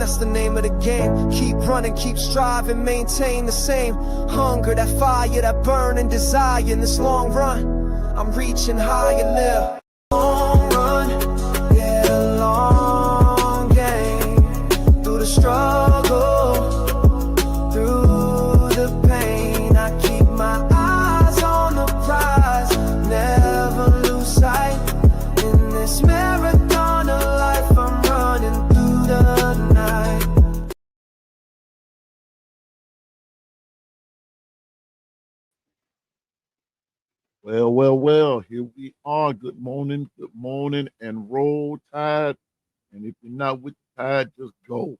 that's the name of the game. Keep running, keep striving, maintain the same hunger, that fire, that burning desire. In this long run, I'm reaching higher now. Long run, yeah, a long game. Through the struggle, through the pain, I keep my eyes on the prize. Never lose sight in this marathon of life. I'm running through the night. Well, here we are. Good morning, and roll tide. And if you're not with the tide, just go.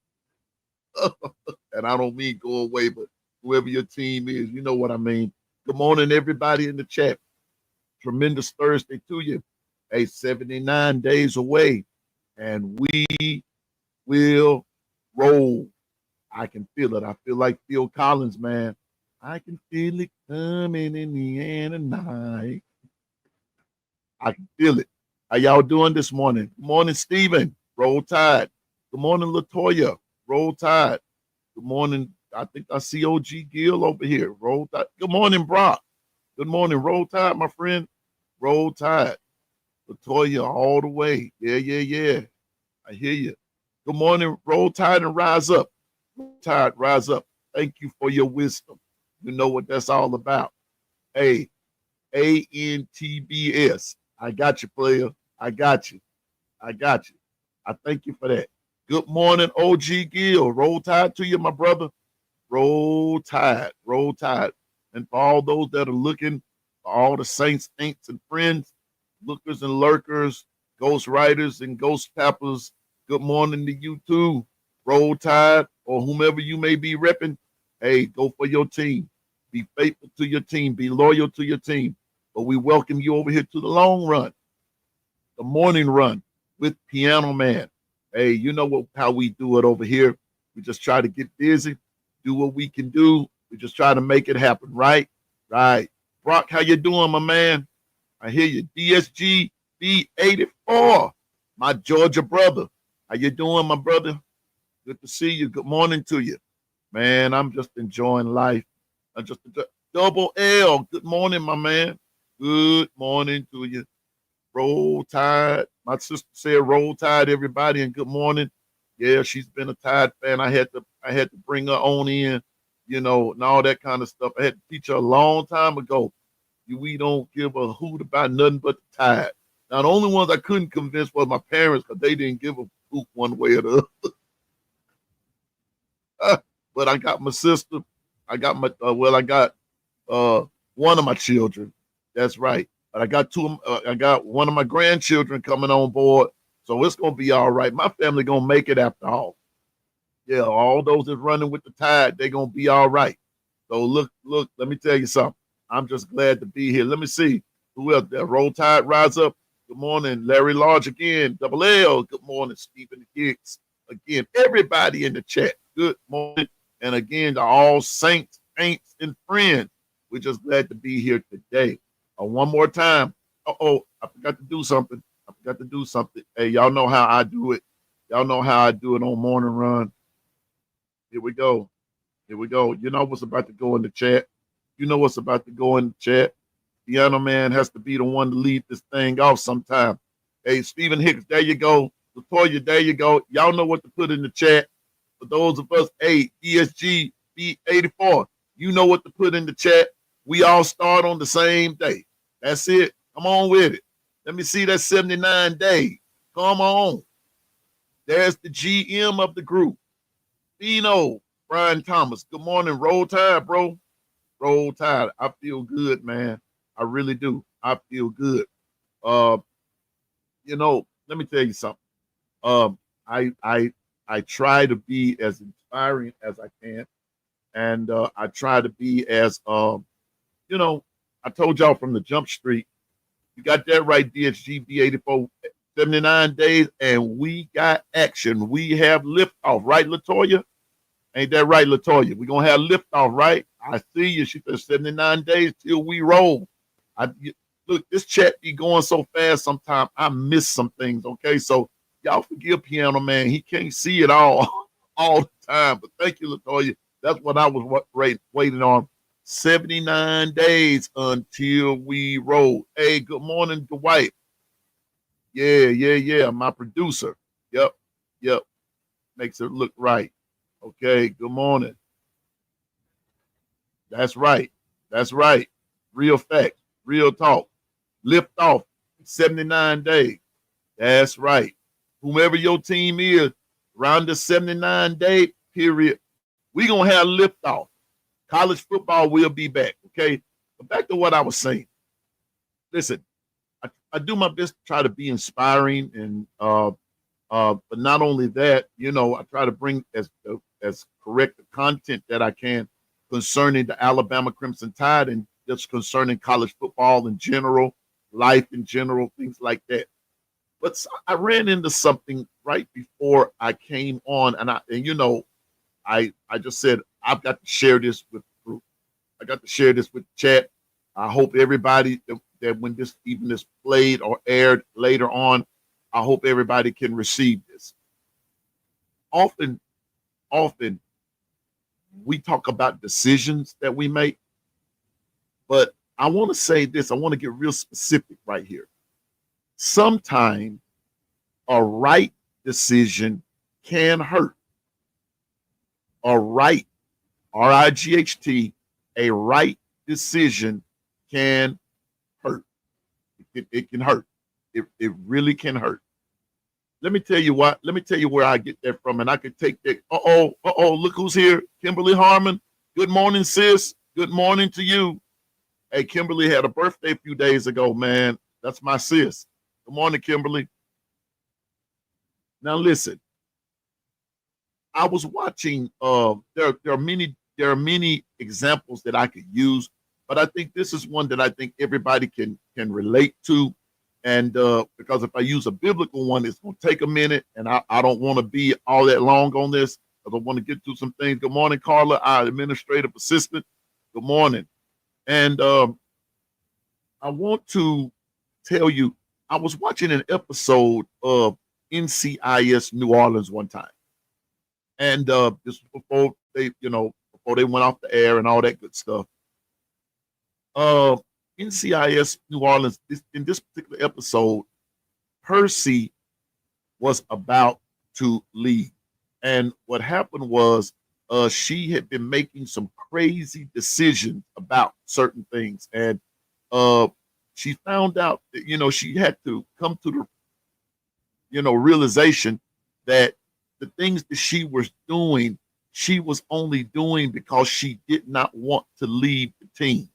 And I don't mean go away, but whoever your team is, you know what I mean. Good morning, everybody in the chat. Tremendous Thursday to you. Hey, 79 days away, and we will roll. I can feel it. I feel like Phil Collins, man. I can feel it coming in the air tonight. I can feel it. How y'all doing this morning? Good morning, Stephen. Roll Tide. Good morning, Latoya. Roll Tide. Good morning. I think I see OG Gill over here. Roll Tide. Good morning, Brock. Good morning. Roll Tide, my friend. Roll Tide. Latoya all the way. Yeah. I hear you. Good morning. Roll Tide and rise up. Roll Tide, rise up. Thank you for your wisdom. You know what that's all about. Hey, ANTBS. I got you, player. I got you. I thank you for that. Good morning, OG Gill. Roll Tide to you, my brother. Roll Tide. And for all those that are looking, for all the saints, ain'ts, and friends, lookers and lurkers, ghost writers and ghost tappers, good morning to you too. Roll Tide, or whomever you may be repping. Hey, go for your team. Be faithful to your team. Be loyal to your team. But we welcome you over here to the long run, the morning run with Piano Man. Hey, you know how we do it over here. We just try to get busy, do what we can do. We just try to make it happen, right? Right. Brock, how you doing, my man? I hear you. DSG B84, my Georgia brother. How you doing, my brother? Good to see you. Good morning to you. Man, I'm just enjoying life. I just Double L. Good morning, my man. Good morning to you. Roll Tide. My sister said roll Tide, everybody, and good morning. Yeah, she's been a Tide fan. I had to bring her on in, and all that kind of stuff. I had to teach her a long time ago. We don't give a hoot about nothing but the Tide. Now, the only ones I couldn't convince was my parents because they didn't give a hoot one way or the other. But I got my sister. I got one of my children. That's right. But I got I got one of my grandchildren coming on board. So it's going to be all right. My family going to make it after all. Yeah, all those that's running with the Tide, they're going to be all right. So look, let me tell you something. I'm just glad to be here. Let me see. Who else there? Roll Tide, rise up. Good morning, Larry Large again. Double L. Good morning, Stephen Hicks. Again, everybody in the chat. Good morning. And again, to all saints, ain'ts, and friends. We're just glad to be here today. One more time. I forgot to do something. Hey, y'all know how I do it. Y'all know how I do it on Morning Run. Here we go. You know what's about to go in the chat. Piano Man has to be the one to lead this thing off sometime. Hey, Stephen Hicks, there you go. Latoya, there you go. Y'all know what to put in the chat. For those of us, hey, ESG B84, you know what to put in the chat. We all start on the same day. That's it. Come on with it. Let me see that 79 days. Come on. There's the GM of the group. Dino, Brian Thomas. Good morning. Roll Tide, bro. Roll Tide. I feel good, man. I really do. I feel good. Let me tell you something. I try to be as inspiring as I can. And I try to be as I told y'all from the jump street. You got that right, DSG B84. 79 days, and we got action. We have liftoff, right, Latoya? Ain't that right, Latoya? We're going to have liftoff, right? I see you. She said 79 days till we roll. Look, this chat be going so fast sometimes I miss some things, okay? So y'all forgive Piano Man. He can't see it all all the time. But thank you, Latoya. That's what I was waiting on. 79 days until we roll. Hey, good morning, Dwight. Yeah. My producer. Yep. Makes it look right. Okay, good morning. That's right. That's right. Real fact, real talk. Lift off 79 days. That's right. Whomever your team is, around the 79-day period, we're going to have lift off. College football will be back, okay? But back to what I was saying. Listen, I do my best to try to be inspiring, and but not only that, I try to bring as correct the content that I can concerning the Alabama Crimson Tide and just concerning college football in general, life in general, things like that. But I ran into something right before I came on, and I just said I've got to share this with the group. I got to share this with the chat. I hope everybody that when this even is played or aired later on, I hope everybody can receive this. Often we talk about decisions that we make, but I want to say this. I want to get real specific right here. Sometimes a right decision can hurt. A right, R-I-G-H-T, a right decision can hurt. It can hurt. It really can hurt. Let me tell you what. Let me tell you where I get that from, and I could take that. Look who's here. Kimberly Harmon. Good morning, sis. Good morning to you. Hey, Kimberly had a birthday a few days ago, man. That's my sis. Good morning, Kimberly. Now listen. I was watching. There are many examples that I could use, but I think this is one that I think everybody can relate to. And because if I use a biblical one, it's going to take a minute, and I don't want to be all that long on this because I want to get through some things. Good morning, Carla, our administrative assistant. Good morning. And I want to tell you, I was watching an episode of NCIS New Orleans one time. And this was before they went off the air and all that good stuff. NCIS New Orleans, in this particular episode, Percy was about to leave. And what happened was she had been making some crazy decisions about certain things. And she found out that, she had to come to the, realization that the things that she was doing, she was only doing because she did not want to leave the team.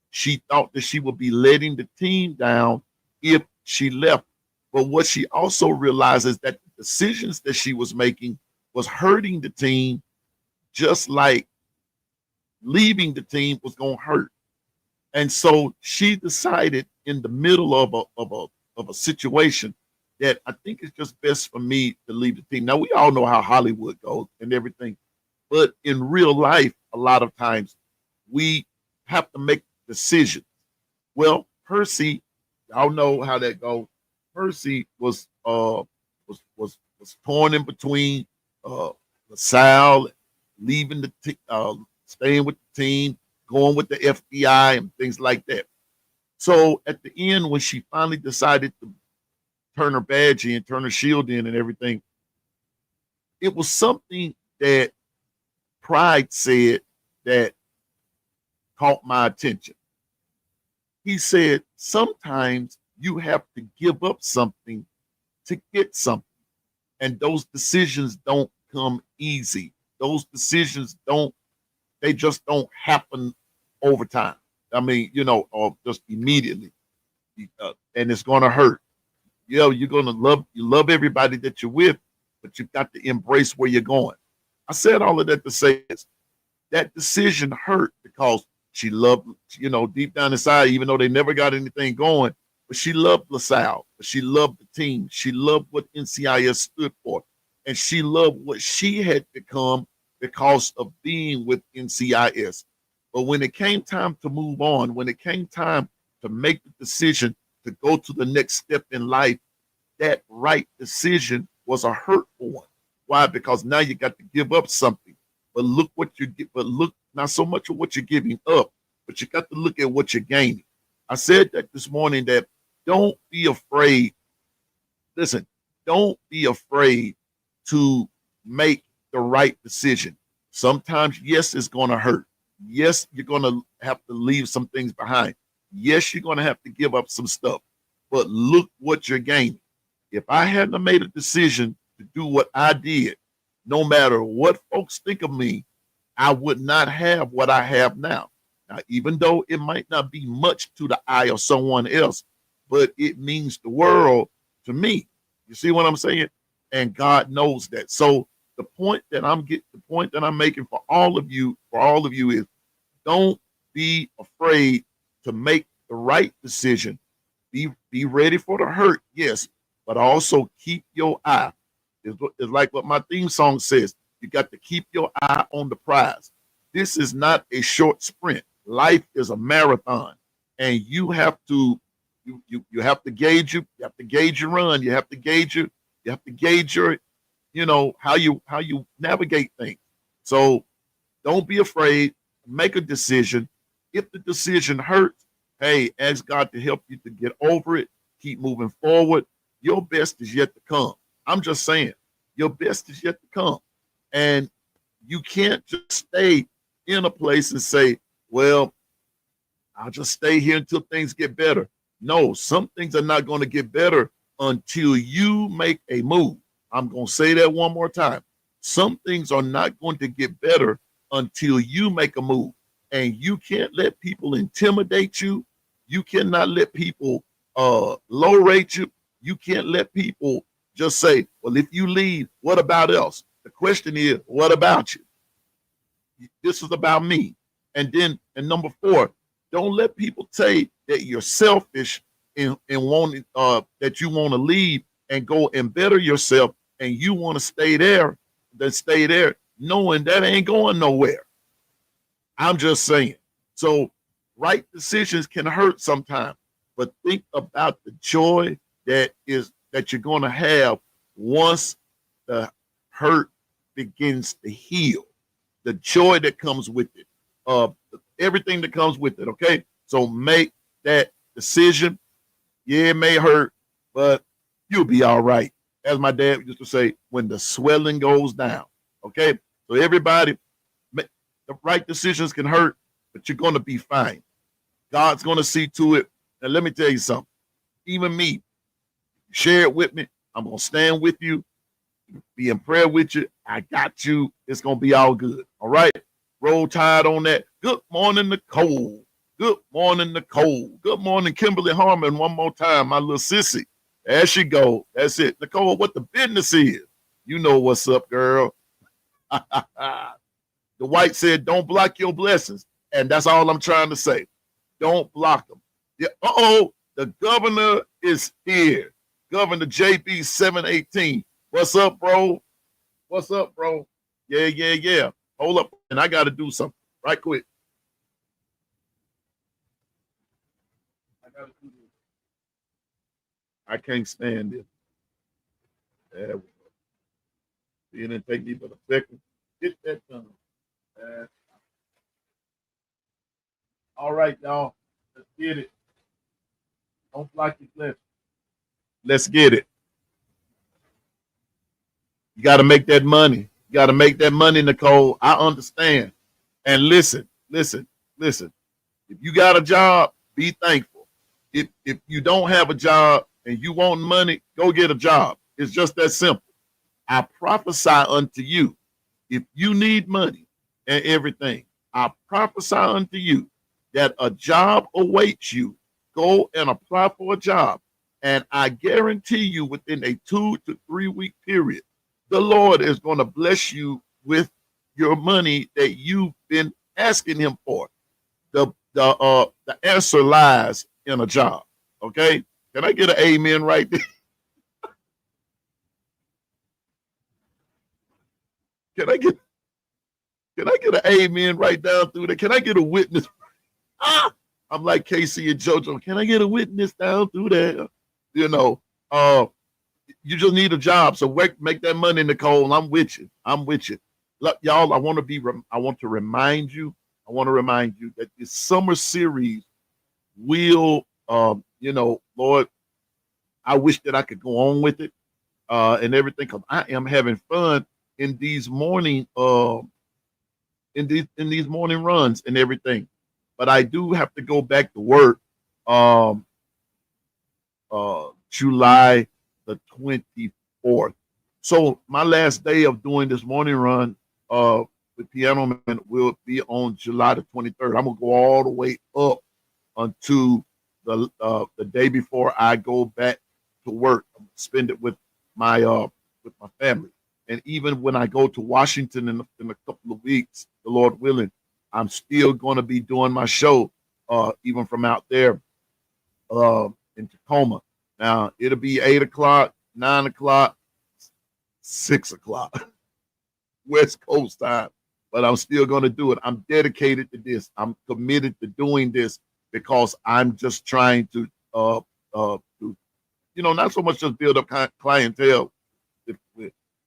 She thought that she would be letting the team down if she left. But what she also realizes that the decisions that she was making was hurting the team, just like leaving the team was going to hurt. And so she decided in the middle of a situation that I think it's just best for me to leave the team. Now, we all know how Hollywood goes and everything, but in real life, a lot of times we have to make decisions. Well, Percy, y'all know how that goes. Percy was torn in between LaSalle, leaving staying with the team, going with the FBI and things like that. So at the end, when she finally decided to turn her badge in, turn her shield in and everything, it was something that Pride said that caught my attention. He said, sometimes you have to give up something to get something. And those decisions don't come easy. Those decisions they just don't happen over time. I mean, or just immediately. And it's going to hurt. You're going to love everybody that you're with, but you've got to embrace where you're going. I said all of that to say this. That decision hurt because she loved, deep down inside, even though they never got anything going, but she loved LaSalle. She loved the team. She loved what NCIS stood for. And she loved what she had become because of being with NCIS. But when it came time to move on, when it came time to make the decision to go to the next step in life, that right decision was a hurtful one. Why? Because now you got to give up something. But look what you get. But look not so much of what you're giving up, but you got to look at what you're gaining. I said that this morning that don't be afraid. Listen, don't be afraid to make the right decision. Sometimes, yes, it's going to hurt. Yes, you're going to have to leave some things behind. Yes, you're going to have to give up some stuff. But look what you're gaining. If I hadn't made a decision to do what I did, no matter what folks think of me, I would not have what I have now. Now, even though it might not be much to the eye of someone else, but it means the world to me. You see what I'm saying? And God knows that. So the point that I'm making for all of you is don't be afraid to make the right decision. Be ready for the hurt, yes, but also keep your eye. It's like what my theme song says. You got to keep your eye on the prize. This is not a short sprint. Life is a marathon, and you have to gauge you have to gauge your run. You have to gauge your how you navigate things. So don't be afraid. Make a decision. If the decision hurts, hey, ask God to help you to get over it. Keep moving forward. Your best is yet to come. I'm just saying, your best is yet to come. And you can't just stay in a place and say, well, I'll just stay here until things get better. No, some things are not going to get better until you make a move. I'm going to say that one more time. Some things are not going to get better until you make a move. And you can't let people intimidate you. You cannot let people low rate you. You can't let people just say, well, if you leave, what about us? The question is, what about you? This is about me. And number 4, don't let people say that you're selfish and wanting that you want to leave and go and better yourself and you want to stay there, knowing that ain't going nowhere. I'm just saying. So right decisions can hurt sometimes, but think about the joy that you're going to have once the hurt begins to heal. The joy that comes with it, everything that comes with it. Okay, so make that decision. Yeah, it may hurt, but you'll be all right. As my dad used to say, when the swelling goes down. Okay, so everybody, the right decisions can hurt, but you're going to be fine. God's going to see to it. And let me tell you something. Even me, share it with me. I'm going to stand with you, be in prayer with you. I got you. It's going to be all good. All right. Roll Tide on that. Good morning, Nicole. Good morning, Nicole. Good morning, Kimberly Harmon. One more time, my little sissy. There she go. That's it. Nicole, what the business is. You know what's up, girl. The white said, don't block your blessings. And that's all I'm trying to say. Don't block them. Yeah, the governor is here. Governor JB 718. What's up, bro? What's up, bro? Yeah. Hold up. And I got to do something right quick. I can't stand it. There we go. It didn't take me but a second. Get that done. All right, y'all. Let's get it. Don't block your blessing. Let's get it. You got to make that money. You got to make that money, Nicole. I understand. And listen. If you got a job, be thankful. If you don't have a job and you want money, go get a job. It's just that simple. I prophesy unto you, if you need money and everything, I prophesy unto you that a job awaits you. Go and apply for a job. And I guarantee you within a 2 to 3 week period, the Lord is going to bless you with your money that you've been asking him for. The answer lies in a job. Okay? Can I get an amen right there? Can I get an amen right down through there? Can I get a witness? I'm like Casey and JoJo. Can I get a witness down through there? You know, You just need a job. So make that money, Nicole. I'm with you. I'm with you. Look, y'all, I want to remind you that this summer series will, Lord, I wish that I could go on with it and everything, because I am having fun in these morning in these morning runs and everything. But I do have to go back to work July the 24th. So my last day of doing this morning run with Piano Man will be on July the 23rd. I'm gonna go all the way up until the day before I go back to work. I'm gonna spend it with my family. And even when I go to Washington in a couple of weeks, the Lord willing, I'm still going to be doing my show, even from out there in Tacoma. Now, it'll be 8 o'clock, 9 o'clock, 6 o'clock, West Coast time. But I'm still going to do it. I'm dedicated to this. I'm committed to doing this because I'm just trying to, not so much just build up clientele.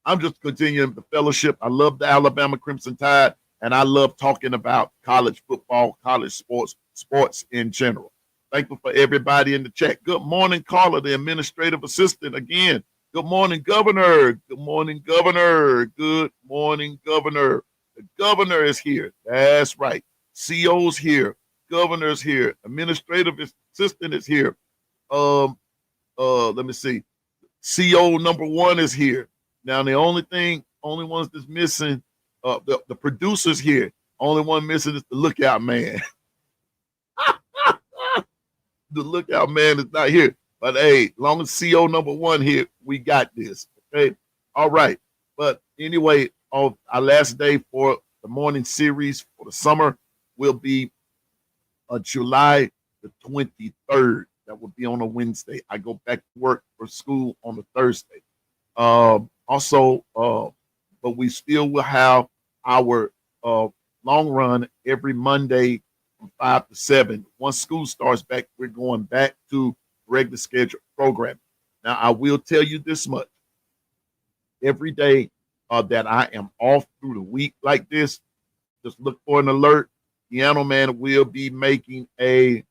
I'm just continuing the fellowship. I love the Alabama Crimson Tide, and I love talking about college football, college sports in general. Thankful for everybody in the chat. Good morning, Carla, the administrative assistant again. Good morning, Governor. Good morning, Governor. Good morning, Governor. The governor is here. That's right. CO's here. Governor's here. Administrative assistant is here. Let me see. CO number 1 is here. Now the only ones that's missing, the producers here. Only one missing is the lookout man. The lookout man is not here. But hey, long as CO number 1 here, we got this. Okay. All right. But anyway, our last day for the morning series for the summer will be July the 23rd. That will be on a Wednesday. I go back to work for school on a Thursday. But we still will have our long run every Monday from 5 to 7. Once school starts back, we're going back to regular scheduled programming. Now, I will tell you this much. Every day that I am off through the week like this, just look for an alert. Piano Man will be making a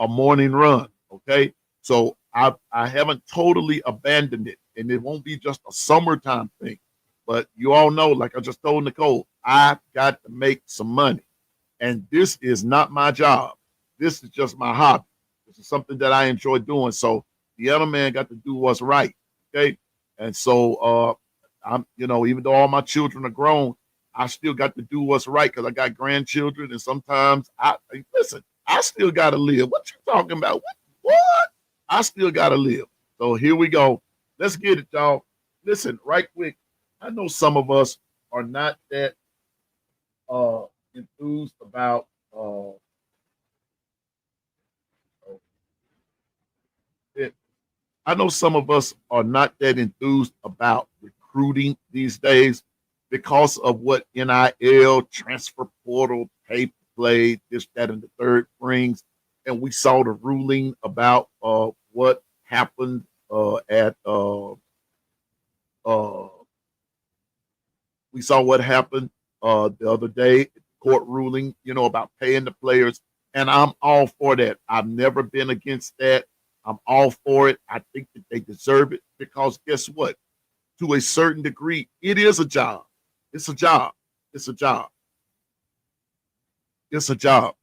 morning run. Okay. So I haven't totally abandoned it, and it won't be just a summertime thing. But you all know, like I just told Nicole, I've got to make some money. And this is not my job. This is just my hobby. This is something that I enjoy doing. So the other man got to do what's right. Okay. And so I'm, even though all my children are grown, I still got to do what's right because I got grandchildren. And sometimes I still got to live. What you talking about? What? I still got to live. So here we go. Let's get it, y'all. Listen, right quick. I know some of us are not that enthused about it. I know some of us are not that enthused about recruiting these days because of what NIL, transfer portal, pay play, this, that, and the third brings. And we saw the ruling about what happened we saw what happened the other day, court ruling, about paying the players. And I'm all for that. I've never been against that. I'm all for it. I think that they deserve it because guess what? To a certain degree, it is a job. It's a job. It's a job. It's a job.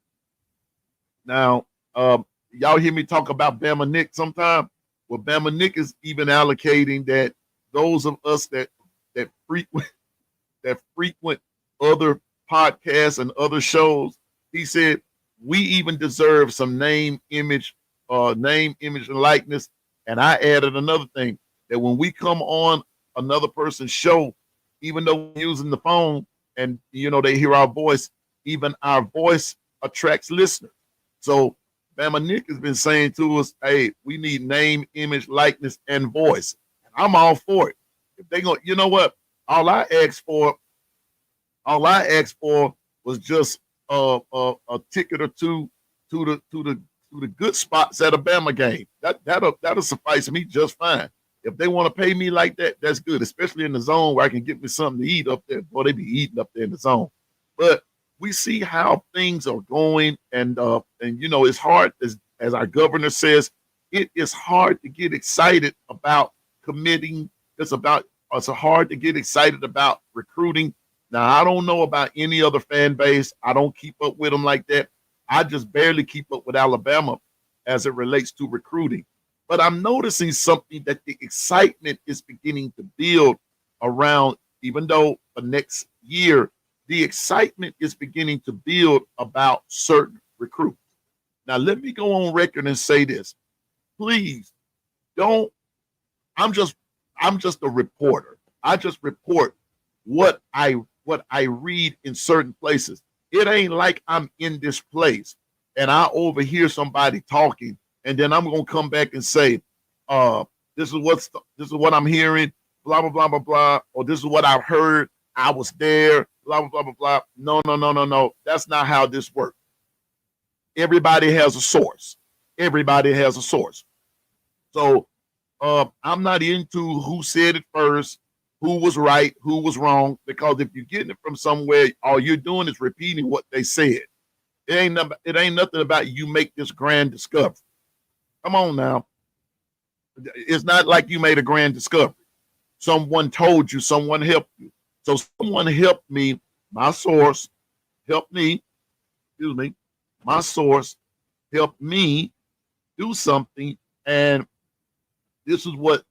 Now, y'all hear me talk about Bama Nick sometime? Well, Bama Nick is even allocating that those of us that frequent other podcasts and other shows, he said we even deserve some name, image, and likeness. And I added another thing that when we come on another person's show, even though we're using the phone and they hear our voice, even our voice attracts listeners. So Bama Nick has been saying to us, hey, we need name, image, likeness, and voice. And I'm all for it. If they go, you know what? All I asked for was just a ticket or two to the to the good spots at a Bama game. That'll suffice me just fine. If they want to pay me like that, that's good, especially in the zone where I can get me something to eat up there. Boy, they be eating up there in the zone. But we see how things are going, and it's hard, as our governor says, it is hard to get excited about committing. It's hard to get excited about recruiting. Now, I don't know about any other fan base. I don't keep up with them like that. I just barely keep up with Alabama as it relates to recruiting. But I'm noticing something, that the excitement is beginning to build around, even though the next year, the excitement is beginning to build about certain recruits. Now, let me go on record and say this. Please don't, I'm just a reporter. I just report what I read in certain places. It ain't like I'm in this place and I overhear somebody talking and then I'm gonna come back and say, this is what I'm hearing, blah blah blah blah blah, or this is what I've heard. I was there, blah blah blah blah blah. No. That's not how this works. Everybody has a source. Everybody has a source. So I'm not into who said it first, who was right, who was wrong, because if you're getting it from somewhere, all you're doing is repeating what they said. It ain't nothing about you make this grand discovery. Come on now. It's not like you made a grand discovery. Someone told you, someone helped you. So someone helped me, my source helped me, my source helped me do something, and this is what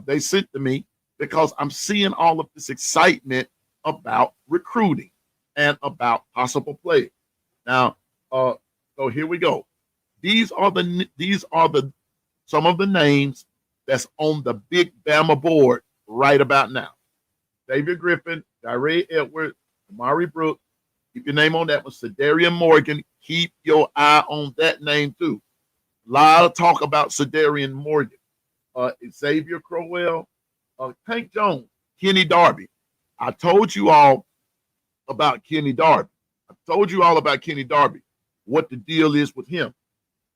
they sent to me, because I'm seeing all of this excitement about recruiting and about possible players. Now, so here we go. These are some of the names that's on the big Bama board right about now. David Griffin, Dare Edwards, Amari Brooks. Keep your name on that one. Cedarian Morgan. Keep your eye on that name too. A lot of talk about Cedarian Morgan. Xavier Crowell, Tank Jones, Kenny Darby. I told you all about Kenny Darby. What the deal is with him.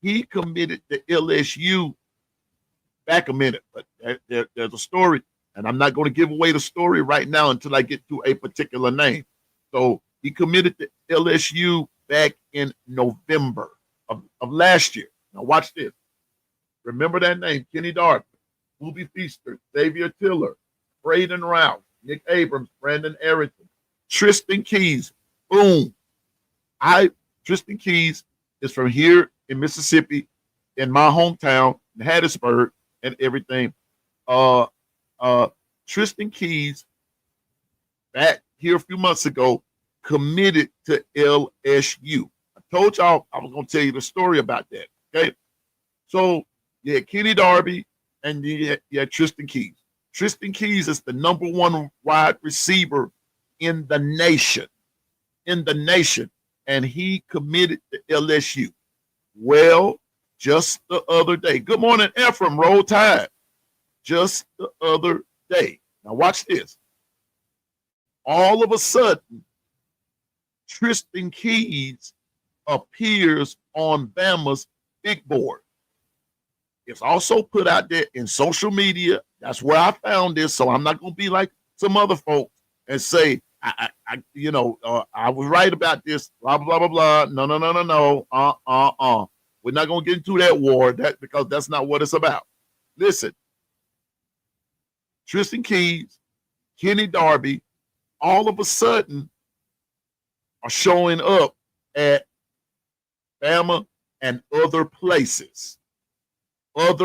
He committed to LSU back a minute, but there's a story, and I'm not going to give away the story right now until I get to a particular name. So he committed to LSU back in November of last year. Now watch this. Remember that name, Kenny Darby, Booby Feaster, Xavier Tiller, Braden Rouse, Nick Abrams, Brandon Arrington, Tristan Keys. Boom. Tristan Keys is from here in Mississippi, in my hometown, in Hattiesburg, and everything. Tristan Keys, back here a few months ago, committed to LSU. I told y'all I was going to tell you the story about that. Okay. So, yeah, Kenny Darby, and yeah, Tristan Keys. Tristan Keys is the number one wide receiver in the nation. And he committed to LSU. Well, just the other day. Good morning, Ephraim. Roll Tide. Just the other day. Now watch this. All of a sudden, Tristan Keys appears on Bama's big board. It's also put out there in social media. That's where I found this. So I'm not going to be like some other folks and say, I was right about this, blah, blah, blah, blah. No. We're not going to get into that war because that's not what it's about. Listen, Tristan Keys, Kenny Darby, all of a sudden are showing up at Bama and other places as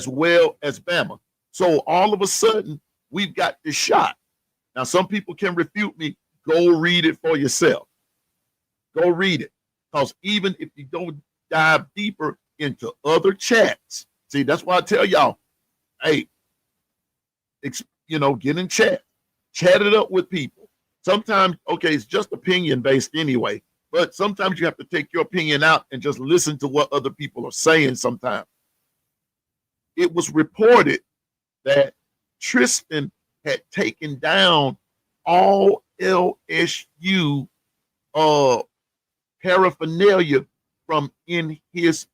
well as Bama. So all of a sudden, we've got this shot. Now, some people can refute me. Go read it for yourself. Go read it. Because even if you don't dive deeper into other chats, see, that's why I tell y'all, hey, get in chat. Chat it up with people. Sometimes, okay, it's just opinion-based anyway, but sometimes you have to take your opinion out and just listen to what other people are saying sometimes. It was reported that Tristan had taken down all LSU paraphernalia from in his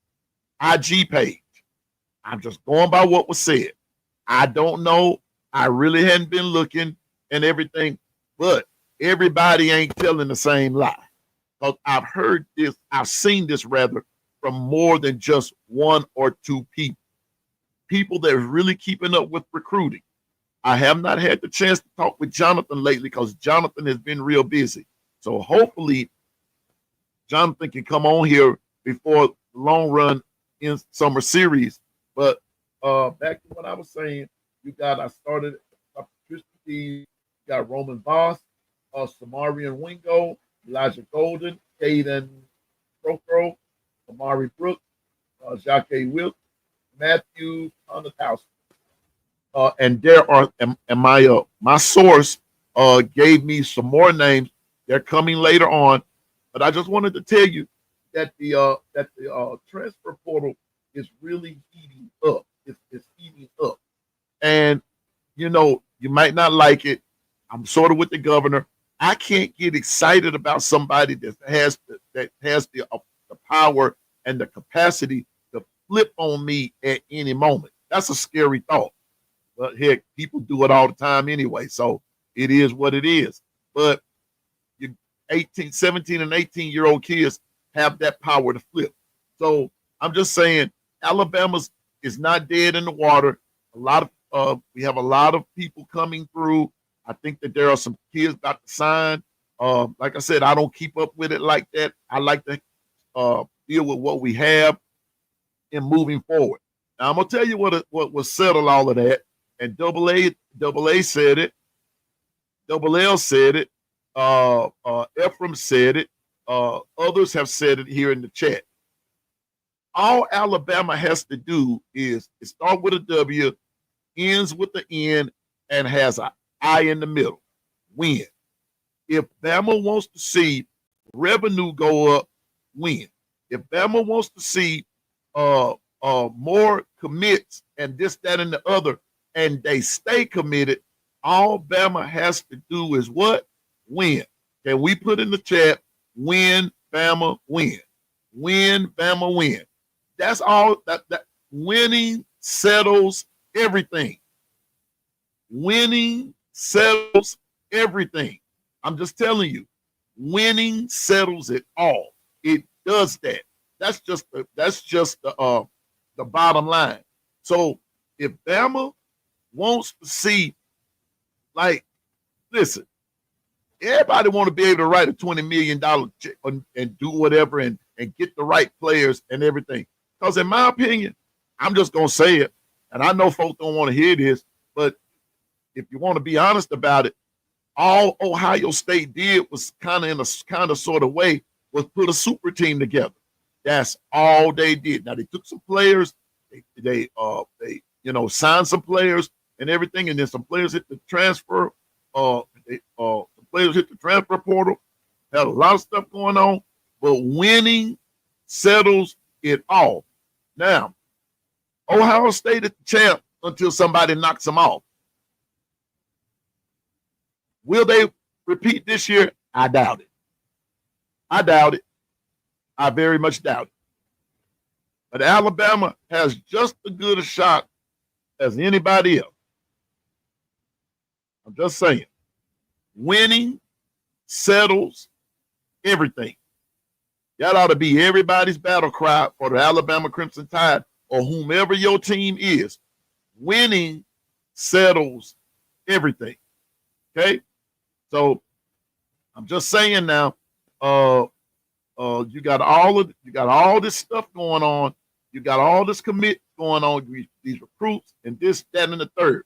IG page. I'm just going by what was said. I don't know. I really hadn't been looking and everything, but everybody ain't telling the same lie. Because I've heard this, I've seen this rather from more than just one or two people. People that are really keeping up with recruiting. I have not had the chance to talk with Jonathan lately because Jonathan has been real busy. So hopefully Jonathan can come on here before the long run in summer series. But back to what I was saying, I started Patricia D, you got Roman Voss, Samarian Wingo, Elijah Golden, Caden Procro, Amari Brooks, Jacque Wilkes, Matthew Honatowski. And there are, and my source gave me some more names. They're coming later on, but I just wanted to tell you that the transfer portal is really heating up. It's heating up, and you know you might not like it. I'm sort of with the governor. I can't get excited about somebody that has the power and the capacity to flip on me at any moment. That's a scary thought. But heck, people do it all the time anyway, so it is what it is. But you 17 and 18-year-old kids have that power to flip. So I'm just saying, Alabama's is not dead in the water. We have a lot of people coming through. I think that there are some kids about to sign. Like I said, I don't keep up with it like that. I like to deal with what we have and moving forward. Now I'm gonna tell you what was settled all of that. And double A said it. Double L said it. Ephraim said it. Others have said it here in the chat. All Alabama has to do is start with a W, ends with the N, and has an I in the middle. Win. If Bama wants to see revenue go up, win. If Bama wants to see more commits and this, that, and the other, and they stay committed, all Bama has to do is what? Win. Can we put in the chat, win, Bama, win. Win, Bama, win. That's all. That winning settles everything. Winning settles everything. I'm just telling you, winning settles it all. It does that. That's just the bottom line. So if Bama wants to see, like, listen, everybody want to be able to write a $20 million check and do whatever and get the right players and everything. Because in my opinion, I'm just going to say it, and I know folks don't want to hear this, but if you want to be honest about it, all Ohio State did was kind of in a kind of sort of way was put a super team together. That's all they did. Now they took some players, they signed some players and everything, and then some players hit the transfer. Some players hit the transfer portal. Had a lot of stuff going on, but winning settles it all. Now, Ohio State is the champ until somebody knocks them off. Will they repeat this year? I doubt it. I doubt it. I very much doubt it. But Alabama has just as good a shot as anybody else. I'm just saying. Winning settles everything. That ought to be everybody's battle cry for the Alabama Crimson Tide or whomever your team is. Winning settles everything. Okay? So I'm just saying now, you got all this stuff going on. You got all this commit going on, these recruits and this, that, and the third.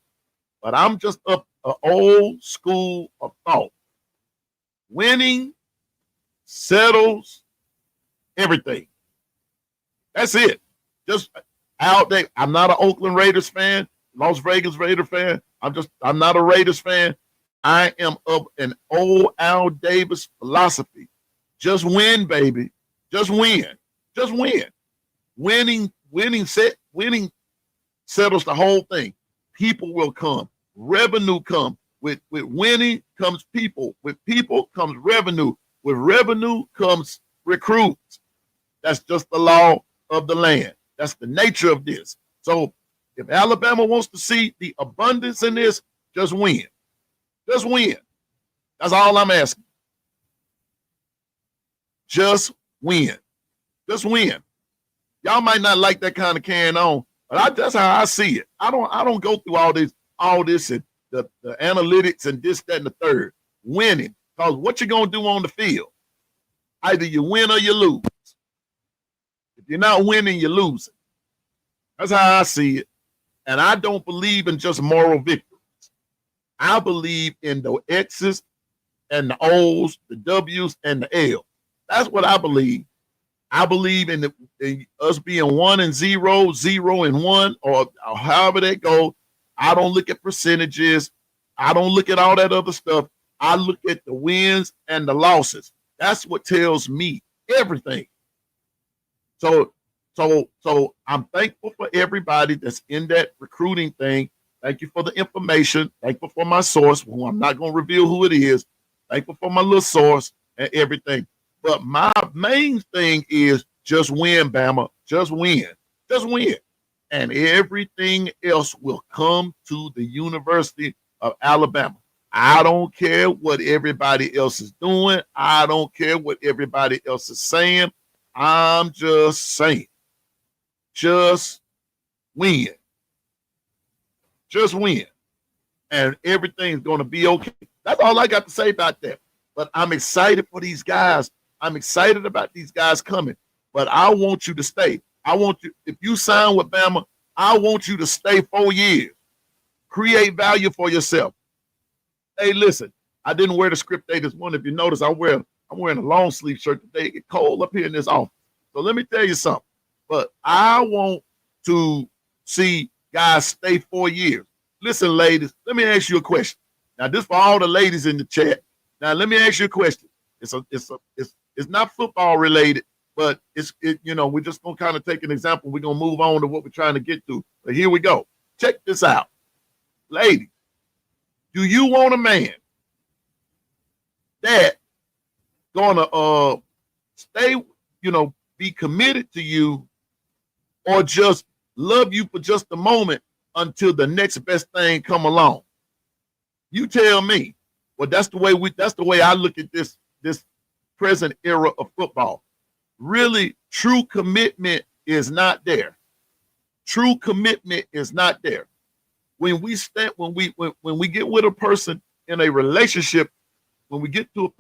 But I'm just up an old school of thought. Winning settles everything. That's it. Just out there. I'm not an Oakland Raiders fan, Las Vegas Raider fan. I'm not a Raiders fan. I am of an old Al Davis philosophy. Just win, baby. Just win. Just win. Winning settles the whole thing. People will come. Revenue comes. With winning comes people. With people comes revenue. With revenue comes recruits. That's just the law of the land. That's the nature of this. So if Alabama wants to see the abundance in this, just win. Just win. That's all I'm asking. Just win. Just win. Y'all might not like that kind of carrying on, but that's how I see it. I don't go through all this and the analytics and this, that, and the third. Winning. Because what you gonna do on the field? Either you win or you lose. If you're not winning, you're losing. That's how I see it. And I don't believe in just moral victories. I believe in the X's and the O's, the W's and the L's. That's what I believe. I believe in us being 1-0, 0-1, or however that goes. I don't look at percentages. I don't look at all that other stuff. I look at the wins and the losses. That's what tells me everything. So I'm thankful for everybody that's in that recruiting thing. Thank you for the information. Thankful for my source. Well, I'm not going to reveal who it is. Thankful for my little source and everything. But my main thing is just win, Bama. Just win. Just win. And everything else will come to the University of Alabama. I don't care what everybody else is doing. I don't care what everybody else is saying. I'm just saying. Just win. Just win. And everything's going to be okay. That's all I got to say about that. But I'm excited for these guys. I'm excited about these guys coming. But I want you to stay. I want you, if you sign with Bama, I want you to stay 4 years. Create value for yourself. Hey, listen, I didn't wear the script day this morning. If you notice, I'm wearing a long sleeve shirt today. It get cold up here in this office. So let me tell you something. But I want to see guys stay 4 years. Listen, ladies, let me ask you a question. Now, this for all the ladies in the chat. Now, let me ask you a question. It's not football related, but we're just gonna kind of take an example. We're gonna move on to what we're trying to get to. But here we go. Check this out, ladies. Do you want a man that gonna stay, be committed to you, or just love you for just a moment until the next best thing come along? You tell me. Well, that's the way I look at this present era of football. Really, true commitment is not there. True commitment is not there. When we get with a person in a relationship, when we get with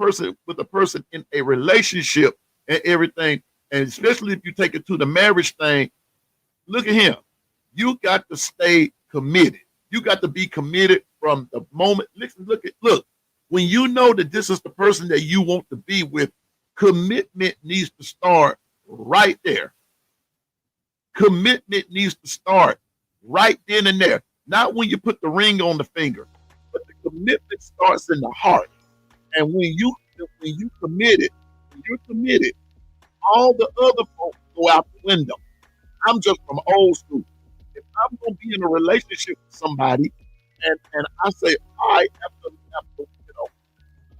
a person in a relationship and everything, and especially if you take it to the marriage thing, look at him. You got to stay committed. You got to be committed from the moment. Look. When you know that this is the person that you want to be with, commitment needs to start right there. Commitment needs to start right then and there. Not when you put the ring on the finger, but the commitment starts in the heart. And when you're committed, all the other folks go out the window. I'm just from old school. If I'm gonna be in a relationship with somebody, and I say, all right, after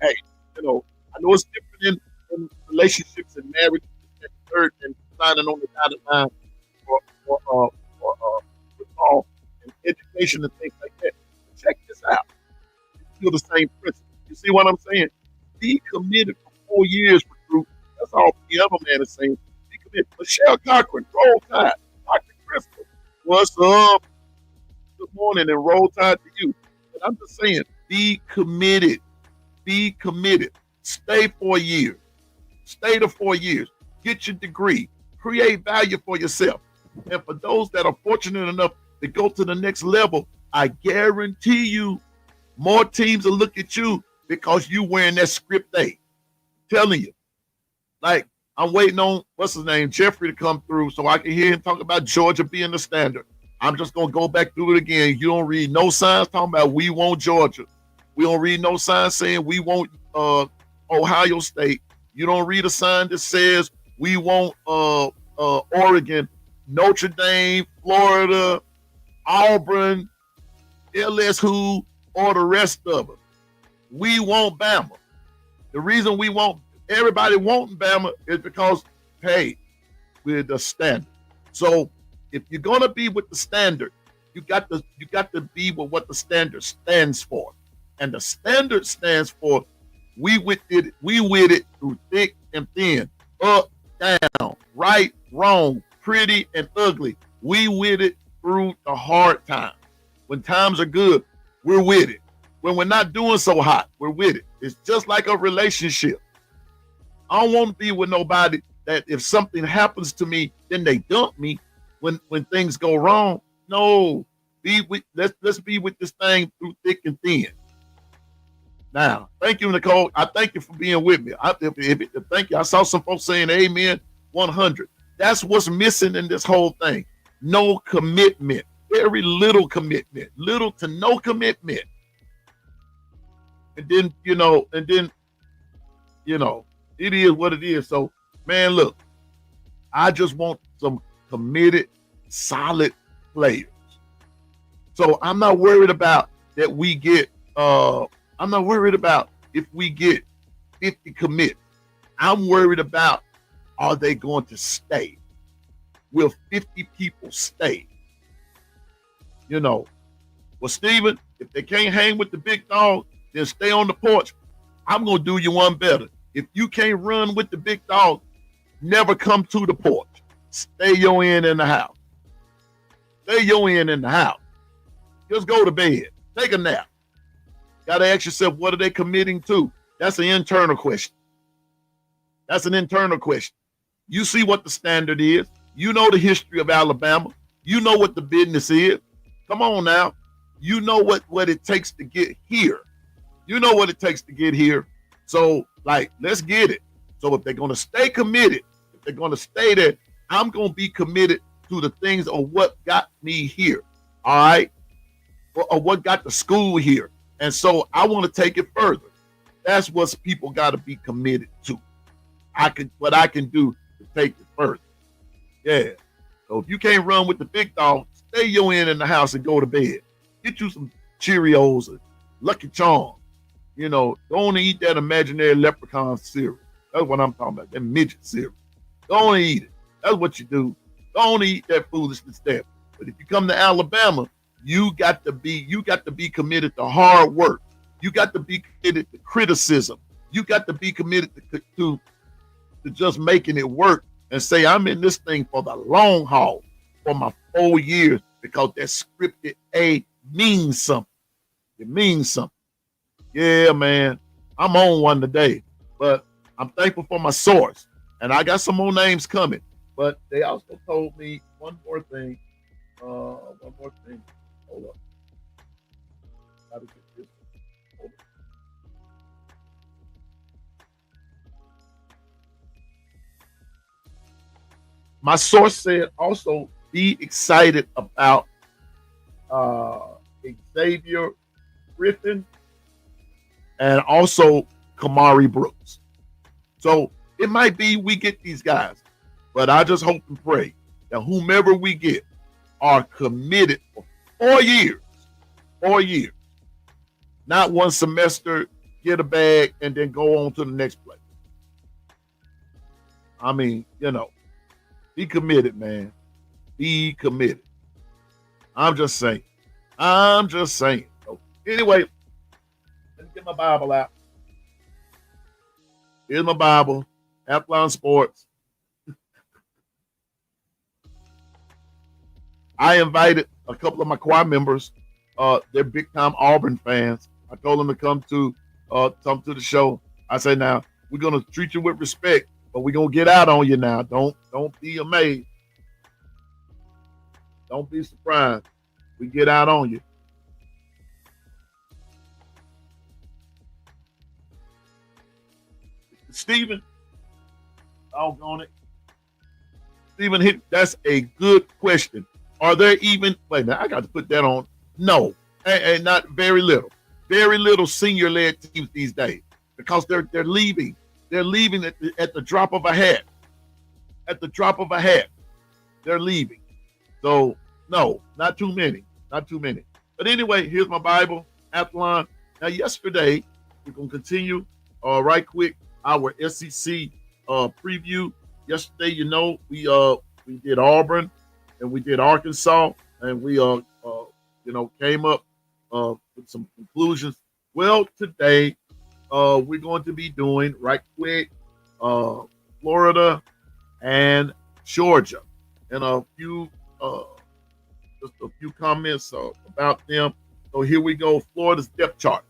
hey, I know it's different in relationships and marriage and third and signing on the dotted line or football and education and things like that. But check this out. It's still the same principle. You see what I'm saying? Be committed for 4 years, recruit. That's all the other man is saying. Be committed. Michelle Cochran, Roll Tide. Dr. Crystal, what's up? Good morning and Roll Tide to you. But I'm just saying, be committed. Be committed. Stay 4 years. Stay the 4 years. Get your degree. Create value for yourself. And for those that are fortunate enough to go to the next level, I guarantee you more teams will look at you because you wearing that script A. Telling you. Like, I'm waiting on, what's his name, Jeffrey to come through so I can hear him talk about Georgia being the standard. I'm just going to go back through it again. You don't read no signs talking about we want Georgia. We don't read no sign saying we want Ohio State. You don't read a sign that says we want Oregon, Notre Dame, Florida, Auburn, LSU, or the rest of them. We want Bama. The reason we want everybody wanting Bama is because, hey, with the standard. So if you're gonna be with the standard, you got to be with what the standard stands for. And the standard stands for we with it through thick and thin, up, down, right, wrong, pretty and ugly. We with it through the hard times. When times are good, we're with it. When we're not doing so hot, we're with it. It's just like a relationship. I don't want to be with nobody that if something happens to me, then they dump me when things go wrong. No, let's be with this thing through thick and thin. Now, thank you, Nicole. I thank you for being with me. Thank you. I saw some folks saying amen 100. That's what's missing in this whole thing. No commitment. Very little commitment. Little to no commitment. And then, it is what it is. So, man, look, I just want some committed, solid players. So I'm not worried about that we get, I'm not worried about if we get 50 commits. I'm worried about, are they going to stay? Will 50 people stay? Well, Stephen, if they can't hang with the big dog, then stay on the porch. I'm going to do you one better. If you can't run with the big dog, never come to the porch. Stay your end in the house. Stay your end in the house. Just go to bed. Take a nap. Got to ask yourself, what are they committing to? That's an internal question. That's an internal question. You see what the standard is. You know the history of Alabama. You know what the business is. Come on now. You know what it takes to get here. You know what it takes to get here. So, let's get it. So if they're going to stay committed, if they're going to stay there, I'm going to be committed to the things of what got me here. All right? Or what got the school here. And so I want to take it further. That's what people got to be committed to. What I can do to take it further. Yeah. So if you can't run with the big dog, stay your end in the house and go to bed. Get you some Cheerios or Lucky Charms. Go on and eat that imaginary leprechaun cereal. That's what I'm talking about, that midget cereal. Go on and eat it. That's what you do. Go on and eat that foolishness there. But if you come to Alabama, you got to be committed to hard work. You got to be committed to criticism. You got to be committed to just making it work and say, I'm in this thing for the long haul, for my 4 years, because that scripted A means something. It means something. Yeah, man. I'm on one today, but I'm thankful for my source. And I got some more names coming. But they also told me one more thing. Hold up. Gotta get this. Hold up. My source said also be excited about Xavier Griffin and also Kamari Brooks. So it might be we get these guys, but I just hope and pray that whomever we get are committed for 4 years. 4 years. Not one semester, get a bag, and then go on to the next place. I mean, be committed, man. Be committed. I'm just saying. So anyway, let me get my Bible out. Here's my Bible. Athlon Sports. I invited a couple of my choir members. They're big time Auburn fans. I told them to come to the show. I said, now we're gonna treat you with respect, but we're gonna get out on you now. Don't be amazed. Don't be surprised. We get out on you. Stephen, doggone it. Stephen, that's a good question. Are there even, wait a minute, I got to put that on. No, and not very little. Very little senior-led teams these days because they're leaving. They're leaving at the drop of a hat. At the drop of a hat, they're leaving. So, no, not too many. Not too many. But anyway, here's my Bible, Athlon. Now, yesterday, we're going to continue right quick our SEC preview. yesterday, we did Auburn and we did Arkansas, and we came up with some conclusions. Well, today we're going to be doing right quick Florida and Georgia, and just a few comments about them. So here we go, Florida's depth chart.